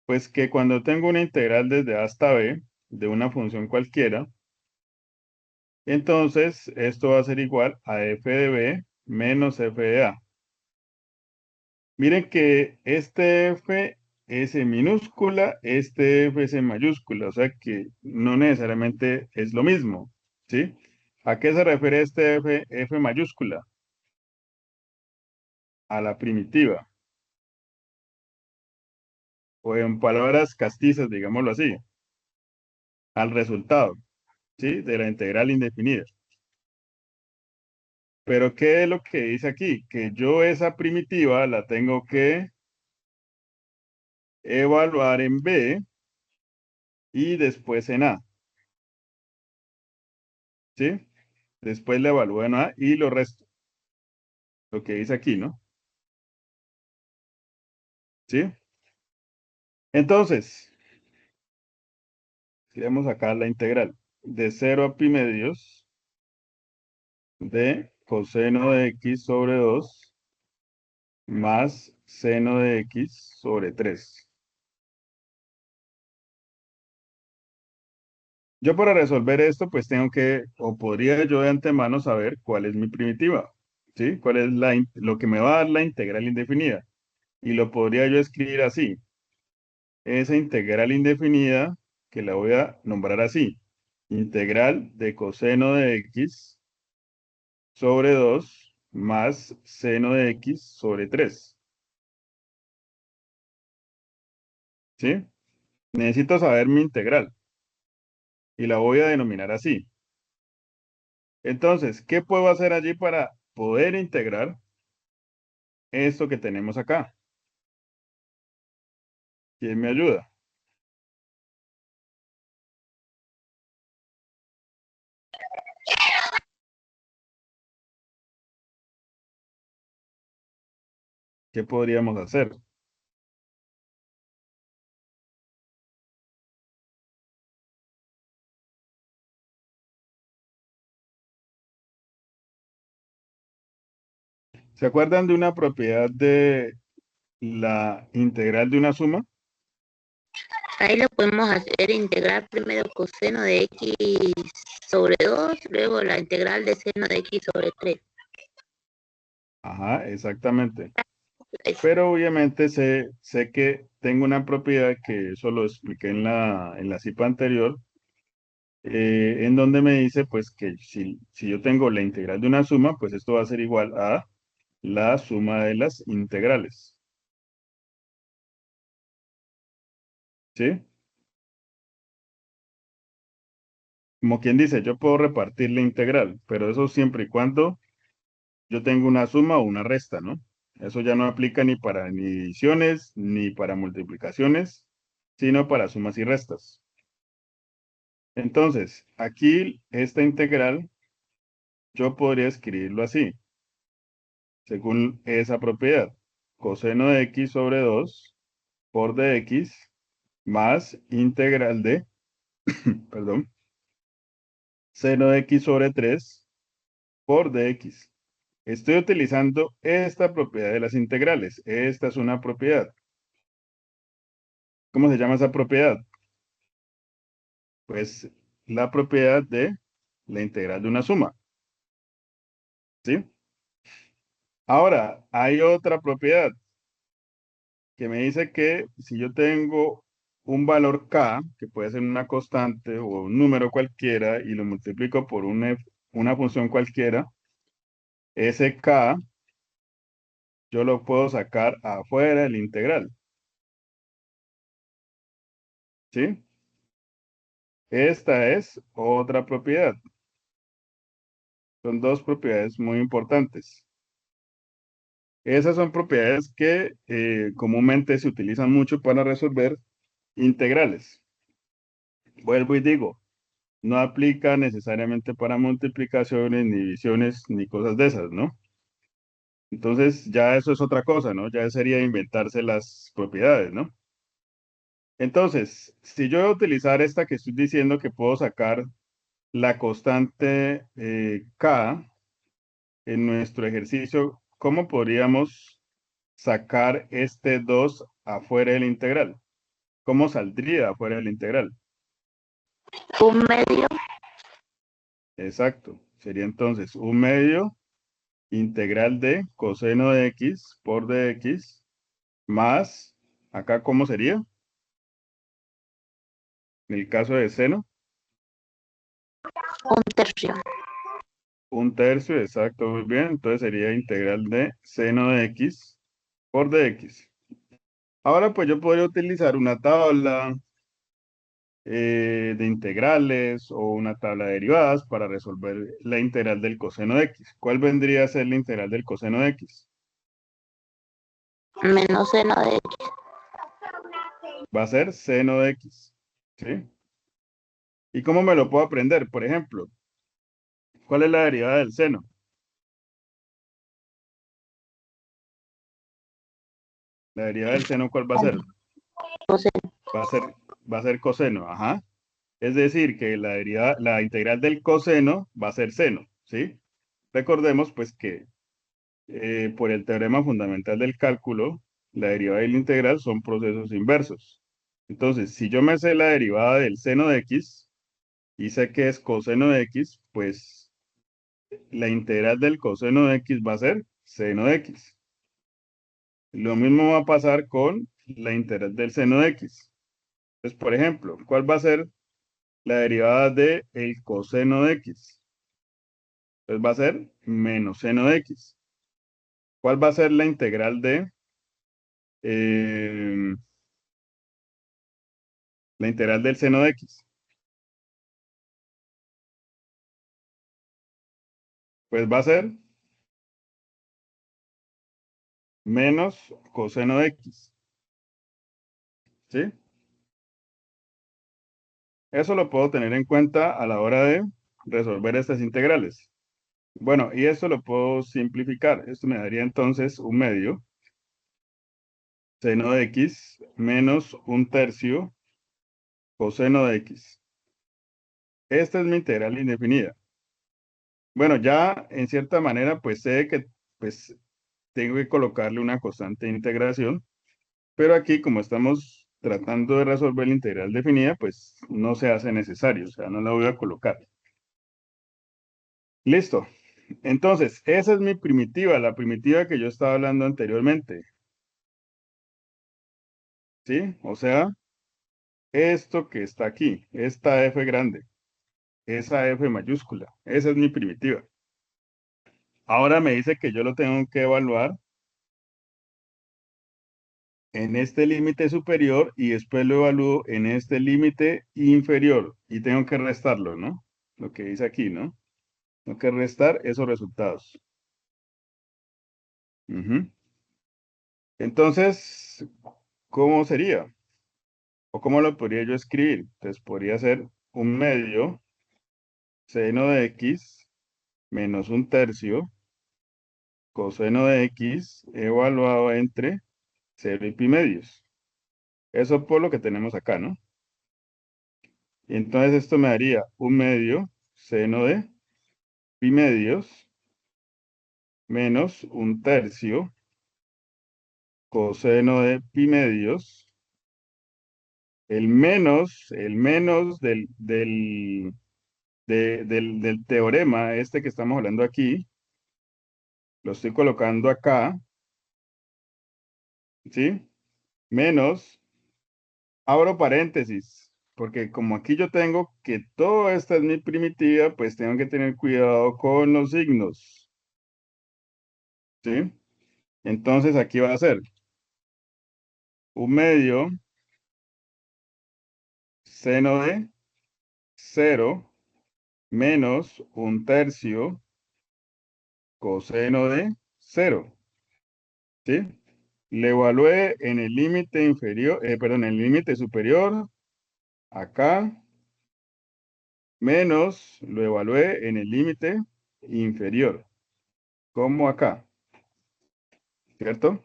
Pues que cuando tengo una integral desde A hasta B de una función cualquiera, entonces esto va a ser igual a f de B menos f de A. Miren que este f es en minúscula, este f es en mayúscula, o sea que no necesariamente es lo mismo, ¿sí? ¿A qué se refiere este f mayúscula? A la primitiva, o en palabras castizas, digámoslo así, al resultado, ¿sí? De la integral indefinida. Pero ¿qué es lo que dice aquí? Que yo esa primitiva la tengo que evaluar en B y después en A, ¿sí? Después la evalúo en A y lo resto, lo que dice aquí, ¿no? ¿Sí? Entonces, queremos sacar la integral de 0 a pi medios de coseno de x sobre 2 más seno de x sobre 3. Yo para resolver esto, pues tengo que, o podría yo de antemano saber cuál es mi primitiva, ¿sí? Cuál es lo que me va a dar la integral indefinida. Y lo podría yo escribir así. Esa integral indefinida, que la voy a nombrar así. Integral de coseno de x sobre 2 más seno de x sobre 3. ¿Sí? Necesito saber mi integral y la voy a denominar así. Entonces, ¿qué puedo hacer allí para poder integrar esto que tenemos acá? ¿Quién me ayuda? ¿Qué podríamos hacer? ¿Se acuerdan de una propiedad de la integral de una suma? Ahí lo podemos hacer integrar primero coseno de x sobre 2, luego la integral de seno de x sobre 3. Ajá, exactamente. Pero obviamente sé que tengo una propiedad que eso lo expliqué en la cita anterior, en donde me dice pues que si yo tengo la integral de una suma, pues esto va a ser igual a la suma de las integrales. ¿Sí? Como quien dice, yo puedo repartir la integral, pero eso siempre y cuando yo tengo una suma o una resta, ¿no? Eso ya no aplica ni para ni divisiones ni para multiplicaciones, sino para sumas y restas. Entonces, aquí esta integral yo podría escribirlo así, según esa propiedad. Coseno de x sobre 2 por dx más integral de, perdón, seno de x sobre 3 por dx. Estoy utilizando esta propiedad de las integrales. Esta es una propiedad. ¿Cómo se llama esa propiedad? Pues la propiedad de la integral de una suma. ¿Sí? Ahora, hay otra propiedad que me dice que si yo tengo un valor k, que puede ser una constante o un número cualquiera, y lo multiplico por una función cualquiera, ese k yo lo puedo sacar afuera del integral. ¿Sí? Esta es otra propiedad. Son dos propiedades muy importantes. Esas son propiedades que comúnmente se utilizan mucho para resolver integrales. Vuelvo y digo, no aplica necesariamente para multiplicaciones, ni divisiones, ni cosas de esas, ¿no? Entonces ya eso es otra cosa, ¿no? Ya sería inventarse las propiedades, ¿no? Entonces, si yo voy a utilizar esta que estoy diciendo que puedo sacar la constante K en nuestro ejercicio, ¿cómo podríamos sacar este 2 afuera del integral? ¿Cómo saldría afuera del integral? Un medio Exacto. Sería entonces un medio integral de coseno de x por dx más, acá ¿cómo sería? En el caso de seno, un tercio. un tercio, exacto, muy bien. Entonces sería integral de seno de x por dx. Ahora pues yo podría utilizar una tabla de integrales o una tabla de derivadas para resolver la integral del coseno de x. ¿Cuál vendría a ser la integral del coseno de x? Menos seno de x. Va a ser seno de x. ¿Sí? ¿Y cómo me lo puedo aprender? Por ejemplo, ¿cuál es la derivada del seno? La derivada del seno, ¿cuál va a ser? Coseno. Va a ser, va a ser coseno, ajá. Es decir, que la integral del coseno va a ser seno, ¿sí? Recordemos pues que por el teorema fundamental del cálculo, la derivada y la integral son procesos inversos. Entonces, si yo me sé la derivada del seno de x y sé que es coseno de x, pues la integral del coseno de x va a ser seno de x. Lo mismo va a pasar con la integral del seno de x. Entonces, por ejemplo, ¿cuál va a ser la derivada del coseno de x? Pues va a ser menos seno de x. ¿Cuál va a ser la integral de eh, la integral del seno de x? Pues va a ser menos coseno de x. ¿Sí? Eso lo puedo tener en cuenta a la hora de resolver estas integrales. Bueno, y esto lo puedo simplificar. Esto me daría entonces un medio seno de x menos un tercio coseno de x. Esta es mi integral indefinida. Bueno, ya en cierta manera, pues sé que pues, tengo que colocarle una constante de integración, pero aquí como estamos tratando de resolver la integral definida, pues no se hace necesario, o sea, no la voy a colocar. Listo. Entonces, esa es mi primitiva, la primitiva que yo estaba hablando anteriormente. ¿Sí? O sea, esto que está aquí, esta f grande, esa f mayúscula, esa es mi primitiva. Ahora me dice que yo lo tengo que evaluar en este límite superior y después lo evalúo en este límite inferior y tengo que restarlo, ¿no? Lo que dice aquí, ¿no? Tengo que restar esos resultados. Ujú. Entonces, ¿cómo sería? ¿O cómo lo podría yo escribir? Entonces podría ser un medio seno de x menos un tercio coseno de x evaluado entre 0 y pi medios. Eso por lo que tenemos acá, ¿no? Y entonces esto me daría un medio seno de pi medios menos un tercio coseno de pi medios. El menos del teorema este que estamos hablando aquí, lo estoy colocando acá, ¿sí? Menos, abro paréntesis, porque como aquí yo tengo que toda esta es mi primitiva, pues tengo que tener cuidado con los signos, ¿sí? Entonces aquí va a ser un medio seno de 0 menos un tercio coseno de 0, ¿sí? Le evalué en el límite inferior, perdón, en el límite superior, acá, menos lo evalué en el límite inferior, como acá, ¿cierto?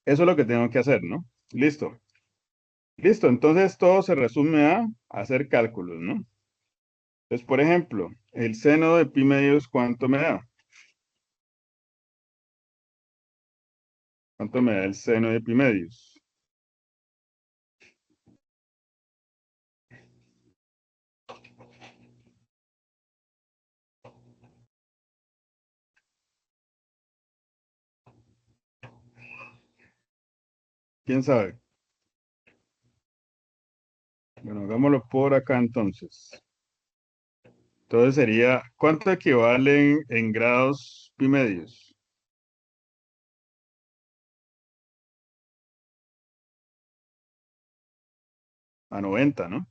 Eso es lo que tengo que hacer, ¿no? Listo. Listo, entonces todo se resume a hacer cálculos, ¿no? Entonces, por ejemplo, el seno de pi medios, ¿cuánto me da? ¿Cuánto me da el seno de pi medios? ¿Quién sabe? Bueno, hagámoslo por acá entonces. Entonces sería, ¿cuánto equivalen en grados pi medios? a 90, ¿no?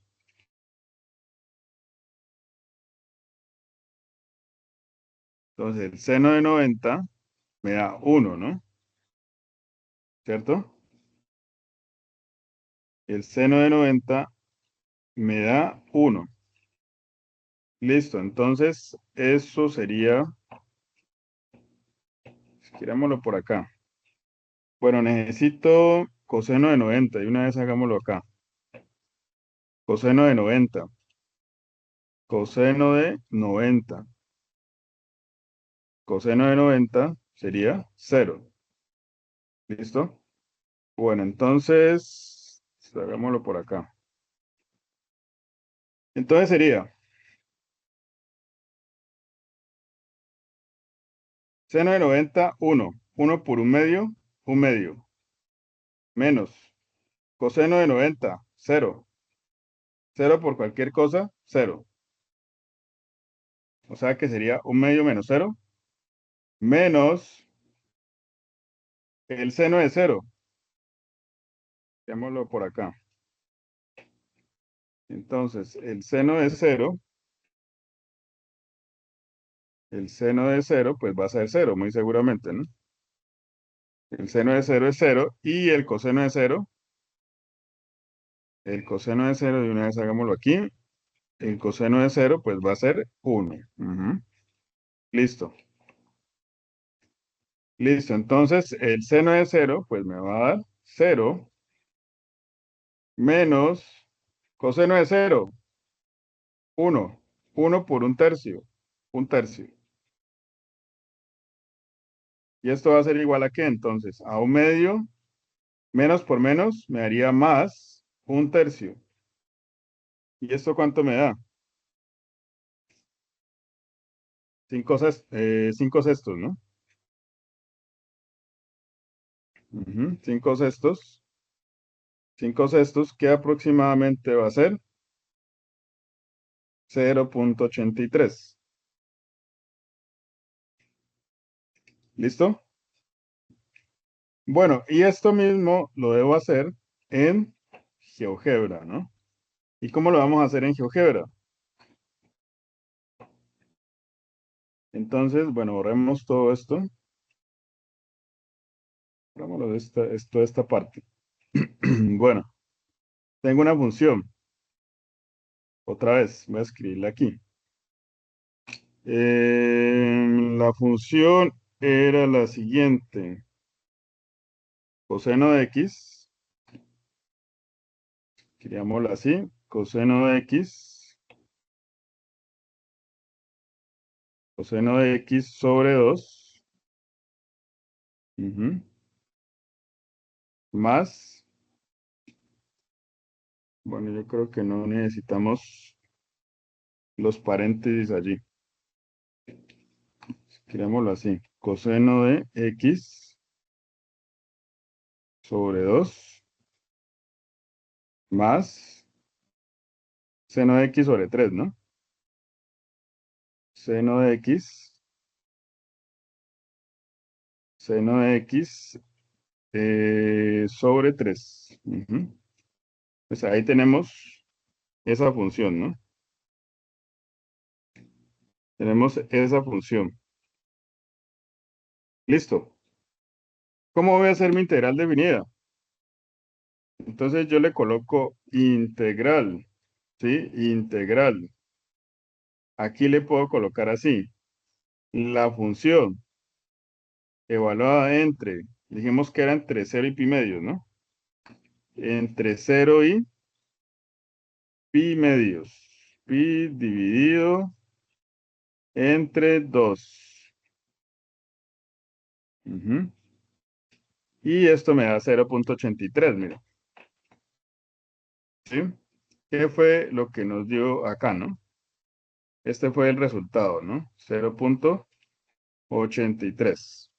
Entonces, el seno de 90 me da 1, ¿no? ¿Cierto? El seno de 90 me da 1. Listo, entonces eso sería, escribámoslo por acá. Bueno, necesito coseno de 90 y una vez hagámoslo acá. Coseno de 90. Coseno de 90. Coseno de 90 sería 0. ¿Listo? Bueno, entonces, hagámoslo por acá. Entonces sería seno de 90, 1. 1 por un medio. Menos coseno de 90, 0. 0 por cualquier cosa, 0. O sea que sería un medio menos 0. Menos el seno de 0. Hagámoslo por acá. Entonces, el seno de 0, pues va a ser 0, muy seguramente, ¿no? El seno de 0 es 0 y el coseno de 0, de una vez hagámoslo aquí, el coseno de 0, pues va a ser 1. Ujú. Listo. Listo, entonces el seno de 0, pues me va a dar 0 menos coseno de 0, 1. 1 por un tercio. Un tercio. ¿Y esto va a ser igual a qué entonces? A un medio, menos por menos, me daría más un tercio. ¿Y esto cuánto me da? 5 sextos, ¿no? 5 sextos. 5 sextos, que aproximadamente va a ser 0,83. ¿Listo? Bueno, y esto mismo lo debo hacer en GeoGebra, ¿no? ¿Y cómo lo vamos a hacer en GeoGebra? Entonces, bueno, borremos todo esto. Borrémoslo de esta parte. Bueno, tengo una función. Otra vez, voy a escribirla aquí. La función era la siguiente. Coseno de x, escribámosla así, coseno de x sobre 2, más, bueno, yo creo que no necesitamos los paréntesis allí. Escribámoslo así, coseno de x sobre 2 más seno de x sobre 3, ¿no? Seno de x sobre 3. Pues ahí tenemos esa función, ¿no? Tenemos esa función. Listo. ¿Cómo voy a hacer mi integral definida? Entonces yo le coloco integral, ¿sí? Integral. Aquí le puedo colocar así. La función evaluada dijimos que era entre 0 y pi medios, ¿no? Entre 0 y pi medios. Pi dividido entre 2. Y esto me da 0,83, mira. ¿Sí? ¿Qué fue lo que nos dio acá, no? Este fue el resultado, ¿no? 0,83.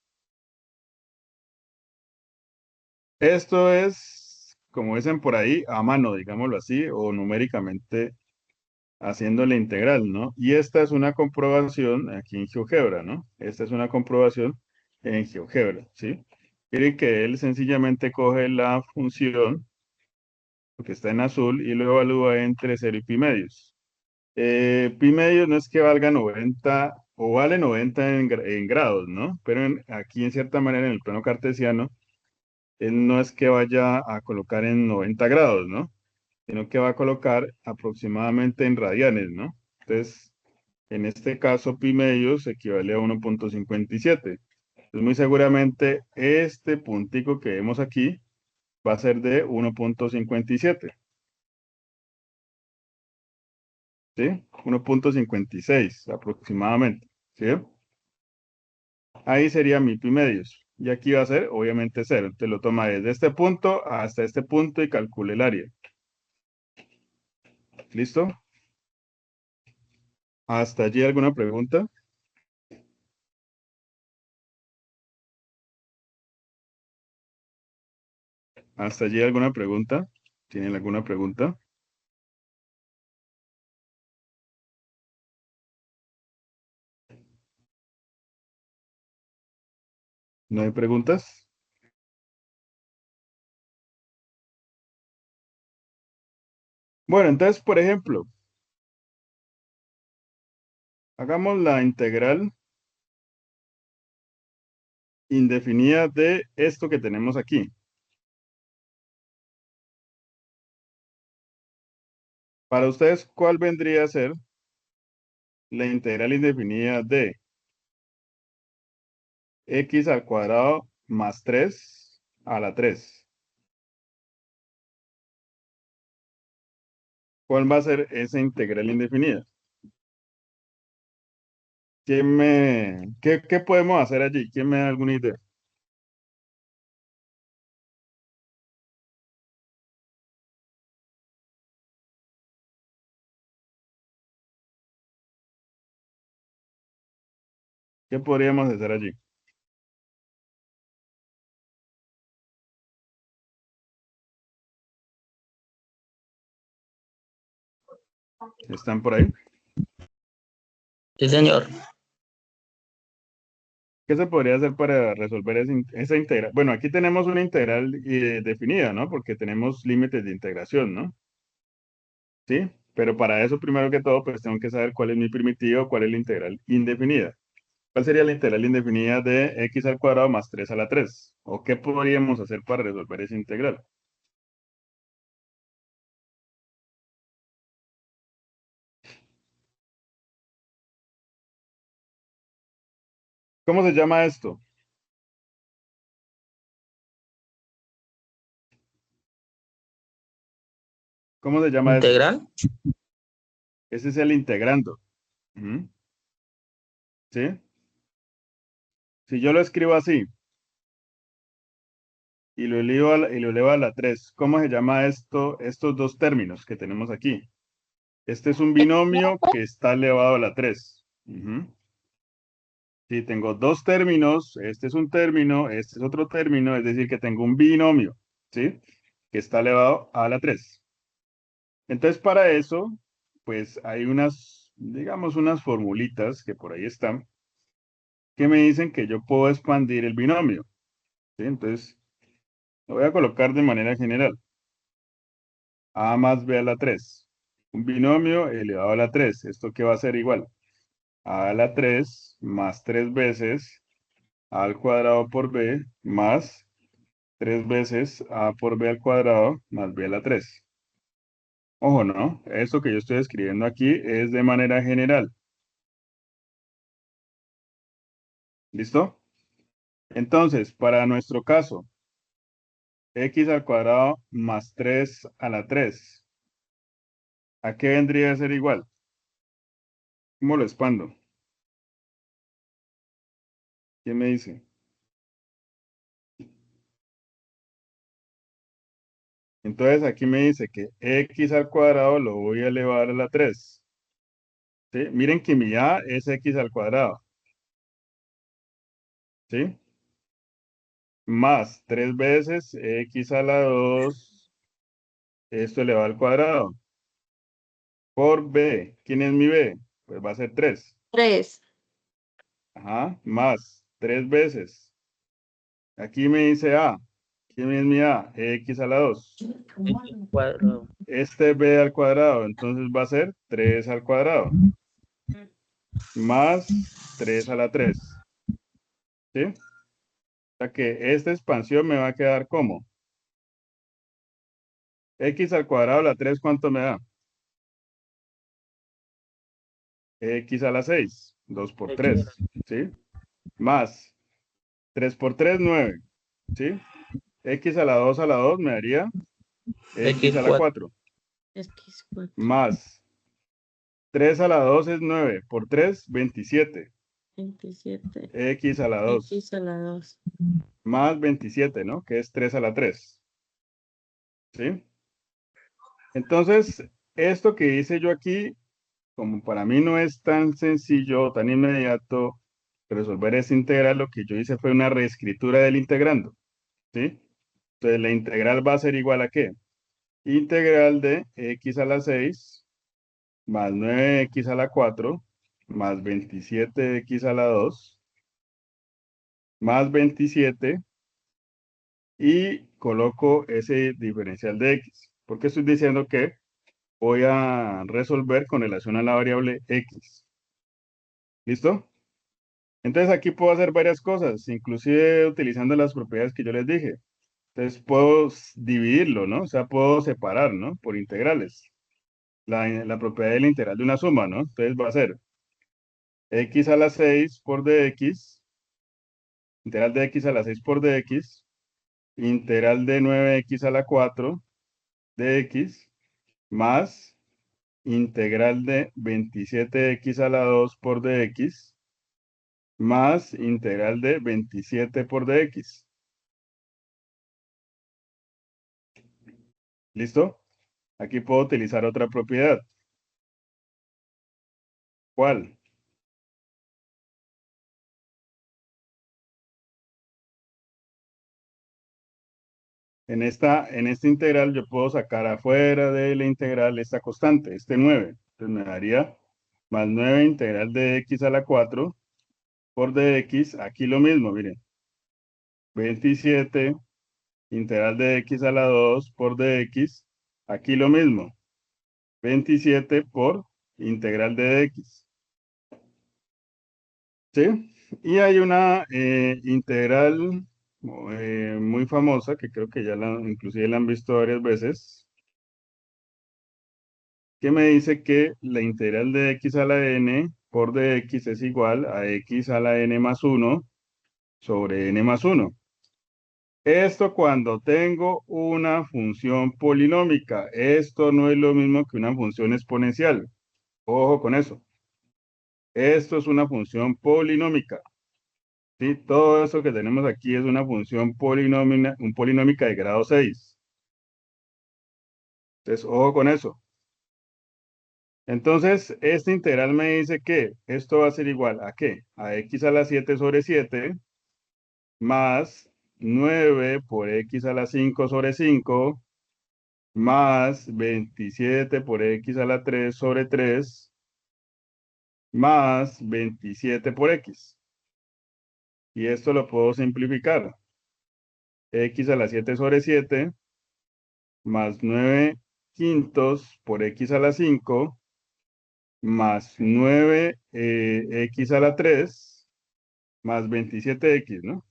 Esto es, como dicen por ahí, a mano, digámoslo así, o numéricamente haciendo la integral, ¿no? Y esta es una comprobación aquí en GeoGebra, ¿no? Esta es una comprobación en GeoGebra, ¿sí? Miren que él sencillamente coge la función porque está en azul, y lo evalúa entre 0 y pi medios. Pi medios no es que valga 90 o vale 90 en grados, ¿no? Pero aquí en cierta manera en el plano cartesiano, él no es que vaya a colocar en 90 grados, ¿no? Sino que va a colocar aproximadamente en radianes, ¿no? Entonces, en este caso, pi medios equivale a 1.57. Entonces, muy seguramente este puntico que vemos aquí va a ser de 1.57. ¿Sí? 1.56 aproximadamente. ¿Sí? Ahí sería mi pi medios. Y aquí va a ser, obviamente, 0. Te lo toma desde este punto hasta este punto y calcule el área. ¿Listo? ¿Hasta allí alguna pregunta? ¿Hasta allí alguna pregunta? ¿Tienen alguna pregunta? ¿No hay preguntas? Bueno, entonces, por ejemplo, hagamos la integral indefinida de esto que tenemos aquí. Para ustedes, ¿cuál vendría a ser la integral indefinida de x al cuadrado más 3 a la 3? ¿Cuál va a ser esa integral indefinida? ¿Qué podemos hacer allí? ¿Quién me da alguna idea? ¿Qué podríamos hacer allí? ¿Están por ahí? Sí, señor. ¿Qué se podría hacer para resolver esa integral? Bueno, aquí tenemos una integral definida, ¿no? Porque tenemos límites de integración, ¿no? ¿Sí? Pero para eso, primero que todo, pues tengo que saber cuál es mi primitivo, cuál es la integral indefinida. ¿Cuál sería la integral indefinida de x al cuadrado más 3 a la 3? ¿O qué podríamos hacer para resolver esa integral? ¿Cómo se llama esto? ¿Cómo se llama esto? Integral. Ese es el integrando. Ujú. ¿Sí? Si yo lo escribo así y lo elevo a la 3, ¿cómo se llama esto, estos dos términos que tenemos aquí? Este es un binomio que está elevado a la 3. Ujú. Si tengo dos términos, este es un término, este es otro término, es decir, que tengo un binomio, ¿sí? Que está elevado a la 3. Entonces, para eso, pues hay unas, digamos, unas formulitas que por ahí están, que me dicen que yo puedo expandir el binomio, ¿sí? Entonces, lo voy a colocar de manera general. A más b a la 3. Un binomio elevado a la 3. ¿Esto qué va a ser igual? A la 3 más 3 veces a al cuadrado por b más 3 veces a por b al cuadrado más b a la 3. Ojo, ¿no? Esto que yo estoy escribiendo aquí es de manera general. ¿Listo? Entonces, para nuestro caso, x al cuadrado más 3 a la 3. ¿A qué vendría a ser igual? ¿Cómo lo expando? ¿Quién me dice? Entonces aquí me dice que x al cuadrado lo voy a elevar a la 3. ¿Sí? Miren que mi a es x al cuadrado. ¿Sí? Más 3 veces x a la 2. Esto elevado al cuadrado. Por b. ¿Quién es mi b? Pues va a ser 3. 3. Ajá. Más 3 veces. Aquí me dice a. ¿Quién es mi A? X a la 2. X cuadrado. Este B al cuadrado, entonces va a ser 3 al cuadrado. Más 3 a la 3. ¿Sí? O sea que esta expansión me va a quedar como X al cuadrado a la 3, ¿cuánto me da? X a la 6. 2 por X 3. ¿Sí? Más 3 por 3, 9. ¿Sí? X a la 2 me daría X X a la cuadrado. 4. X4. Más 3 a la 2 es 9. Por 3, 27. 27. X a la 2. X a la 2. Más 27, ¿no? Que es 3 a la 3. ¿Sí? Entonces, esto que hice yo aquí, como para mí no es tan sencillo, tan inmediato resolver esa integral, lo que yo hice fue una reescritura del integrando. ¿Sí? Entonces, la integral va a ser igual a ¿qué? Integral de x a la 6 más 9x a la 4 más 27x a la 2 más 27 y coloco ese diferencial de x. Porque estoy diciendo que voy a resolver con relación a la variable x. ¿Listo? Entonces aquí puedo hacer varias cosas, inclusive utilizando las propiedades que yo les dije. Entonces puedo dividirlo, ¿no? O sea, puedo separar, ¿no? Por integrales. La propiedad de la integral de una suma, ¿no? Entonces va a ser x a la 6 por dx, integral de x a la 6 por dx, integral de 9x a la 4 dx, más integral de 27x a la 2 por dx, más integral de 27 por dx. ¿Listo? Aquí puedo utilizar otra propiedad. ¿Cuál? En esta integral yo puedo sacar afuera de la integral esta constante, este 9. Entonces me daría más 9 integral de x a la 4 por dx. Aquí lo mismo, miren. 27 integral de x a la 2 por dx. Aquí lo mismo. 27 por integral de dx. ¿Sí? Y hay una integral muy famosa que creo que ya inclusive la han visto varias veces, que me dice que la integral de x a la n por dx es igual a x a la n más 1 sobre n más 1. Esto cuando tengo una función polinómica. Esto no es lo mismo que una función exponencial. Ojo con eso. Esto es una función polinómica. ¿Sí? Todo eso que tenemos aquí es una función polinómica de grado 6. Entonces, ojo con eso. Entonces, esta integral me dice que esto va a ser igual a ¿qué? A x a la 7 sobre 7 más 9 por x a la 5 sobre 5 más 27 por x a la 3 sobre 3 más 27 por x. Y esto lo puedo simplificar. X a la 7 sobre 7 más 9 quintos por x a la 5 más 9 x a la 3 más 27x, ¿no?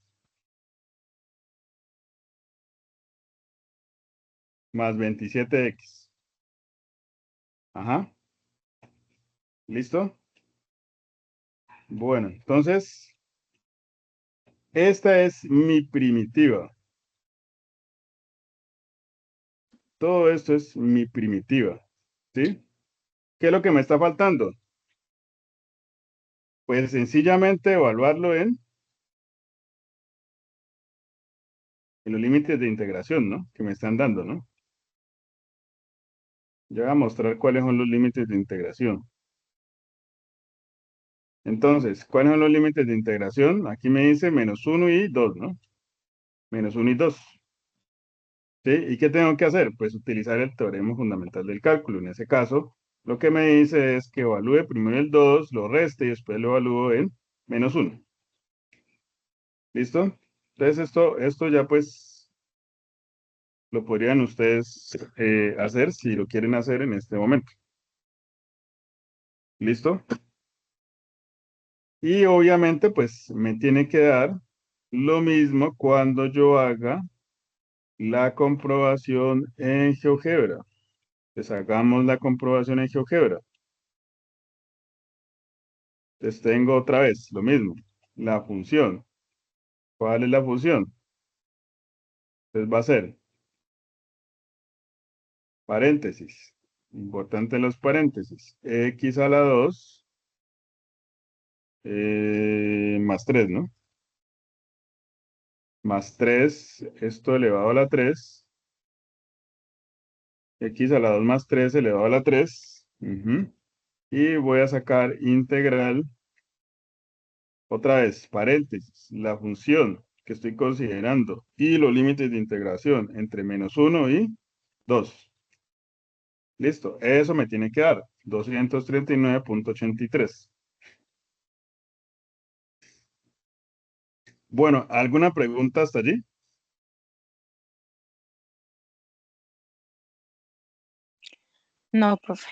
Más 27x. Ajá. ¿Listo? Bueno, entonces, esta es mi primitiva. Todo esto es mi primitiva. ¿Sí? ¿Qué es lo que me está faltando? Pues sencillamente evaluarlo en los límites de integración, ¿no? Que me están dando, ¿no? Yo voy a mostrar cuáles son los límites de integración. Entonces, ¿cuáles son los límites de integración? Aquí me dice menos 1 y 2, ¿no? Menos 1 y 2. ¿Sí? ¿Y qué tengo que hacer? Pues utilizar el teorema fundamental del cálculo. En ese caso, lo que me dice es que evalúe primero el 2, lo reste y después lo evalúo en menos 1. ¿Listo? Entonces esto ya pues lo podrían ustedes hacer si lo quieren hacer en este momento. ¿Listo? Y obviamente, pues me tiene que dar lo mismo cuando yo haga la comprobación en GeoGebra. Pues hagamos la comprobación en GeoGebra. Entonces tengo otra vez lo mismo, la función. ¿Cuál es la función? Entonces va a ser paréntesis. Importante los paréntesis. X a la 2 más 3, ¿no? Más 3, esto elevado a la 3. X a la 2 más 3 elevado a la 3. Y voy a sacar integral, otra vez, paréntesis, la función que estoy considerando y los límites de integración entre -1 y 2. Listo, eso me tiene que dar 239.83. Bueno, ¿alguna pregunta hasta allí? No, profe.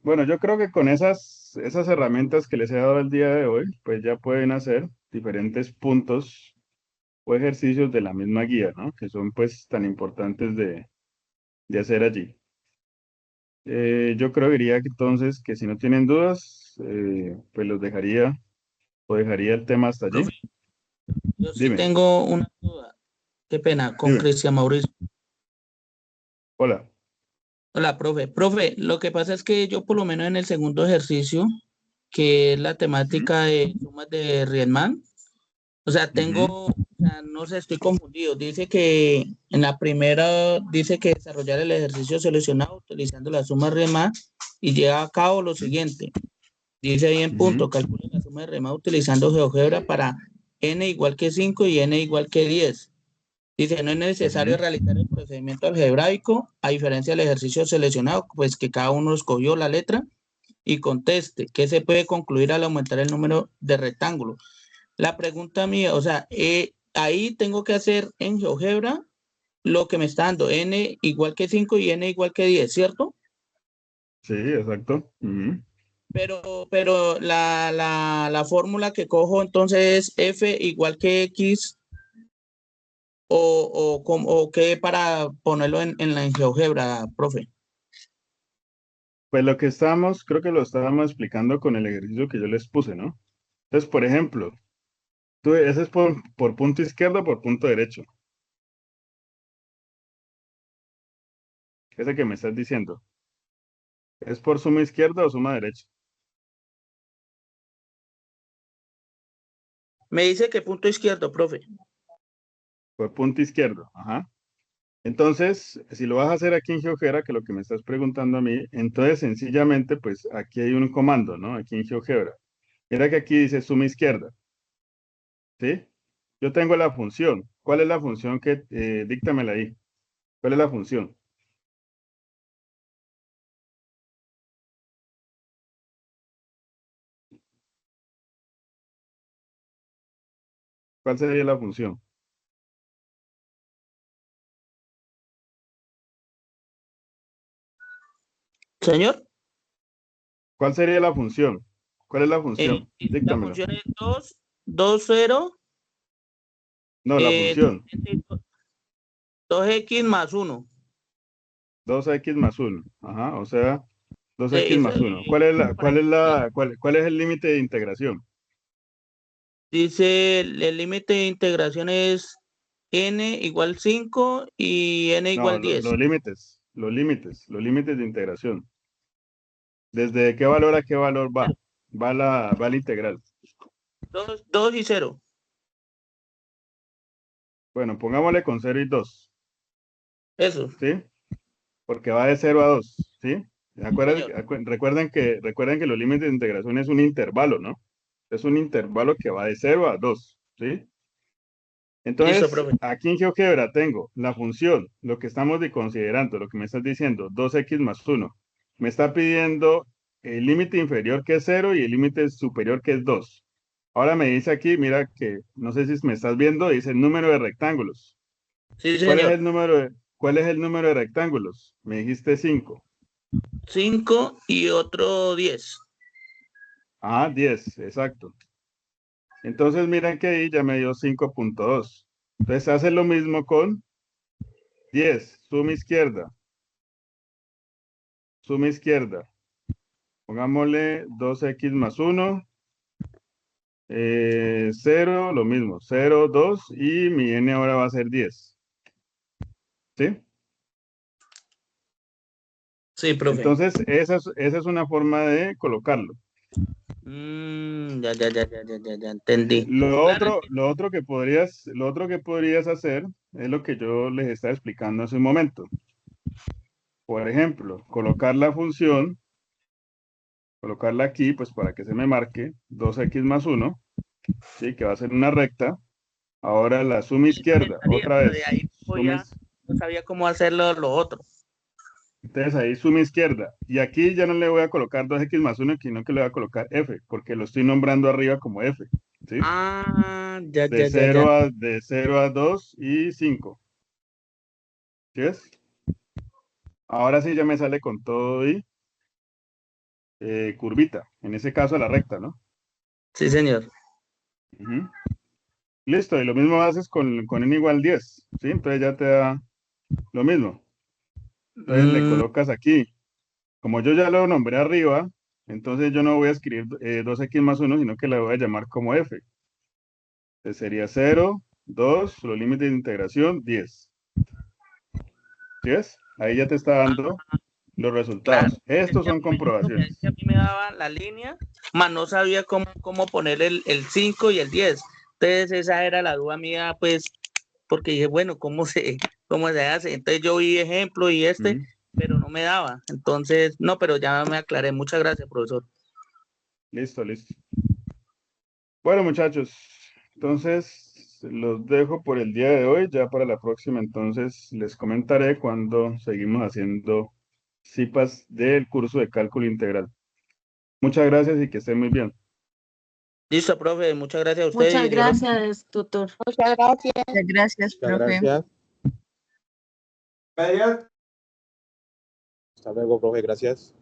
Bueno, yo creo que con esas herramientas que les he dado el día de hoy, pues ya pueden hacer diferentes puntos o ejercicios de la misma guía, ¿no? Que son pues tan importantes de hacer allí. Yo creo diría que entonces que si no tienen dudas, pues los dejaría o dejaría el tema hasta allí. Profe, yo sí Dime, tengo una duda. Qué pena, con dime. Cristian Mauricio. Hola. Hola, profe. Profe, lo que pasa es que yo por lo menos en el segundo ejercicio, que es la Ujú, temática de sumas de Riemann, o sea, ujú, tengo, o sea, no sé, estoy confundido. Dice que en la primera, dice que desarrollar el ejercicio seleccionado utilizando la suma Riemann y lleva a cabo lo siguiente. Dice ahí en punto, ujú, calcule la suma de Riemann utilizando GeoGebra para n igual que 5 y n igual que 10. Dice, no es necesario ujú. realizar el procedimiento algebraico, a diferencia del ejercicio seleccionado, pues que cada uno escogió la letra y conteste, ¿qué se puede concluir al aumentar el número de rectángulos? La pregunta mía, o sea, ahí tengo que hacer en GeoGebra lo que me está dando, n igual que 5 y n igual que 10, ¿cierto? Sí, exacto. Ujú. Pero la fórmula que cojo entonces es f igual que x o qué para ponerlo en GeoGebra, profe. Pues lo que estábamos, creo que lo estábamos explicando con el ejercicio que yo les puse, ¿no? Entonces, por ejemplo, ese es por punto izquierdo o por punto derecho. Ese que me estás diciendo. ¿Es por suma izquierda o suma derecha? Me dice que punto izquierdo, profe. Por punto izquierdo. Ajá. Entonces, si lo vas a hacer aquí en GeoGebra, que es lo que me estás preguntando a mí, entonces sencillamente, pues aquí hay un comando, ¿no? Aquí en GeoGebra. Mira que aquí dice suma izquierda, ¿sí? Yo tengo la función. ¿Cuál es la función que, díctamela ahí? ¿Cuál es la función? ¿Cuál sería la función? Señor, ¿Cuál sería la función? ¿Cuál es la función? la Díctamelo. función es 2, 0, No, la función. 2x más 1. 2x más 1. Ajá, o sea, 2x más 1. ¿Cuál es cuál es el límite de integración? Dice el límite de integración es n igual 5 y n No, igual 10. los límites de integración. ¿Desde qué valor a qué valor va? Va la integral. 2 y 0. Bueno, pongámosle con 0 y 2, Eso, ¿sí? Porque va de 0 a 2, ¿sí? sí, señor. Recuerden que los límites de integración es un intervalo, ¿no? Es un intervalo que va de 0 a 2, ¿sí? Listo, Entonces, profe. aquí en GeoGebra tengo la función, lo que estamos considerando, lo que me estás diciendo, 2x más 1. Me está pidiendo el límite inferior que es 0 y el límite superior que es 2. Ahora me dice aquí, mira que, no sé si me estás viendo, dice el número de rectángulos. Sí, ¿Cuál es señor. cuál es el número de rectángulos? Me dijiste 5. 5 y otro 10. Ah, 10, exacto. Entonces miren que ahí ya me dio 5.2. Entonces hace lo mismo con 10, suma izquierda. Suma izquierda. Pongámosle 2x más 1. 0, lo mismo. 0, 2 y mi n ahora va a ser 10. ¿Sí? Sí, profe. Entonces esa es una forma de colocarlo. Ya, entendí. Lo Claro, otro, lo otro que podrías hacer es lo que yo les estaba explicando hace un momento. Por ejemplo, colocar la función, colocarla aquí, pues para que se me marque 2x más 1, ¿sí? Que va a ser una recta. Ahora la suma izquierda, otra pero de vez. ahí no sabía cómo hacerlo lo otro. Entonces ahí suma izquierda. Y aquí ya no le voy a colocar 2x más 1, sino que le voy a colocar f, porque lo estoy nombrando arriba como f. ¿Sí? Ah, ya. De 0 a 2 y 5. ¿Sí es? Ahora sí ya me sale con todo y curvita. En ese caso la recta, ¿no? Sí, señor. Ujú. Listo. Y lo mismo haces con n igual 10. ¿Sí? Entonces ya te da lo mismo. Entonces le Mm, colocas aquí. Como yo ya lo nombré arriba, entonces yo no voy a escribir 2x más 1, sino que la voy a llamar como f. Entonces sería 0, 2, los límites de integración, 10. ¿Sí es? Ahí ya te está dando los claro. resultados. Estos son Es que a comprobaciones. mí me daba la línea, mas no sabía cómo poner el 5 y el 10. Entonces esa era la duda mía, pues, porque dije, bueno, cómo se hace? Entonces yo vi ejemplo y Ujú. pero no me daba. Entonces, no, pero ya me aclaré. Muchas gracias, profesor. Listo, listo. Bueno, muchachos, entonces los dejo por el día de hoy. Ya para la próxima, entonces les comentaré cuando seguimos haciendo CIPAS del curso de cálculo integral. Muchas gracias y que estén muy bien. Listo, profe, muchas gracias a usted y Muchas Dios lo gracias, tutor. Muchas gracias. Muchas gracias, Muchas profe. gracias. Hasta luego, profe. Gracias.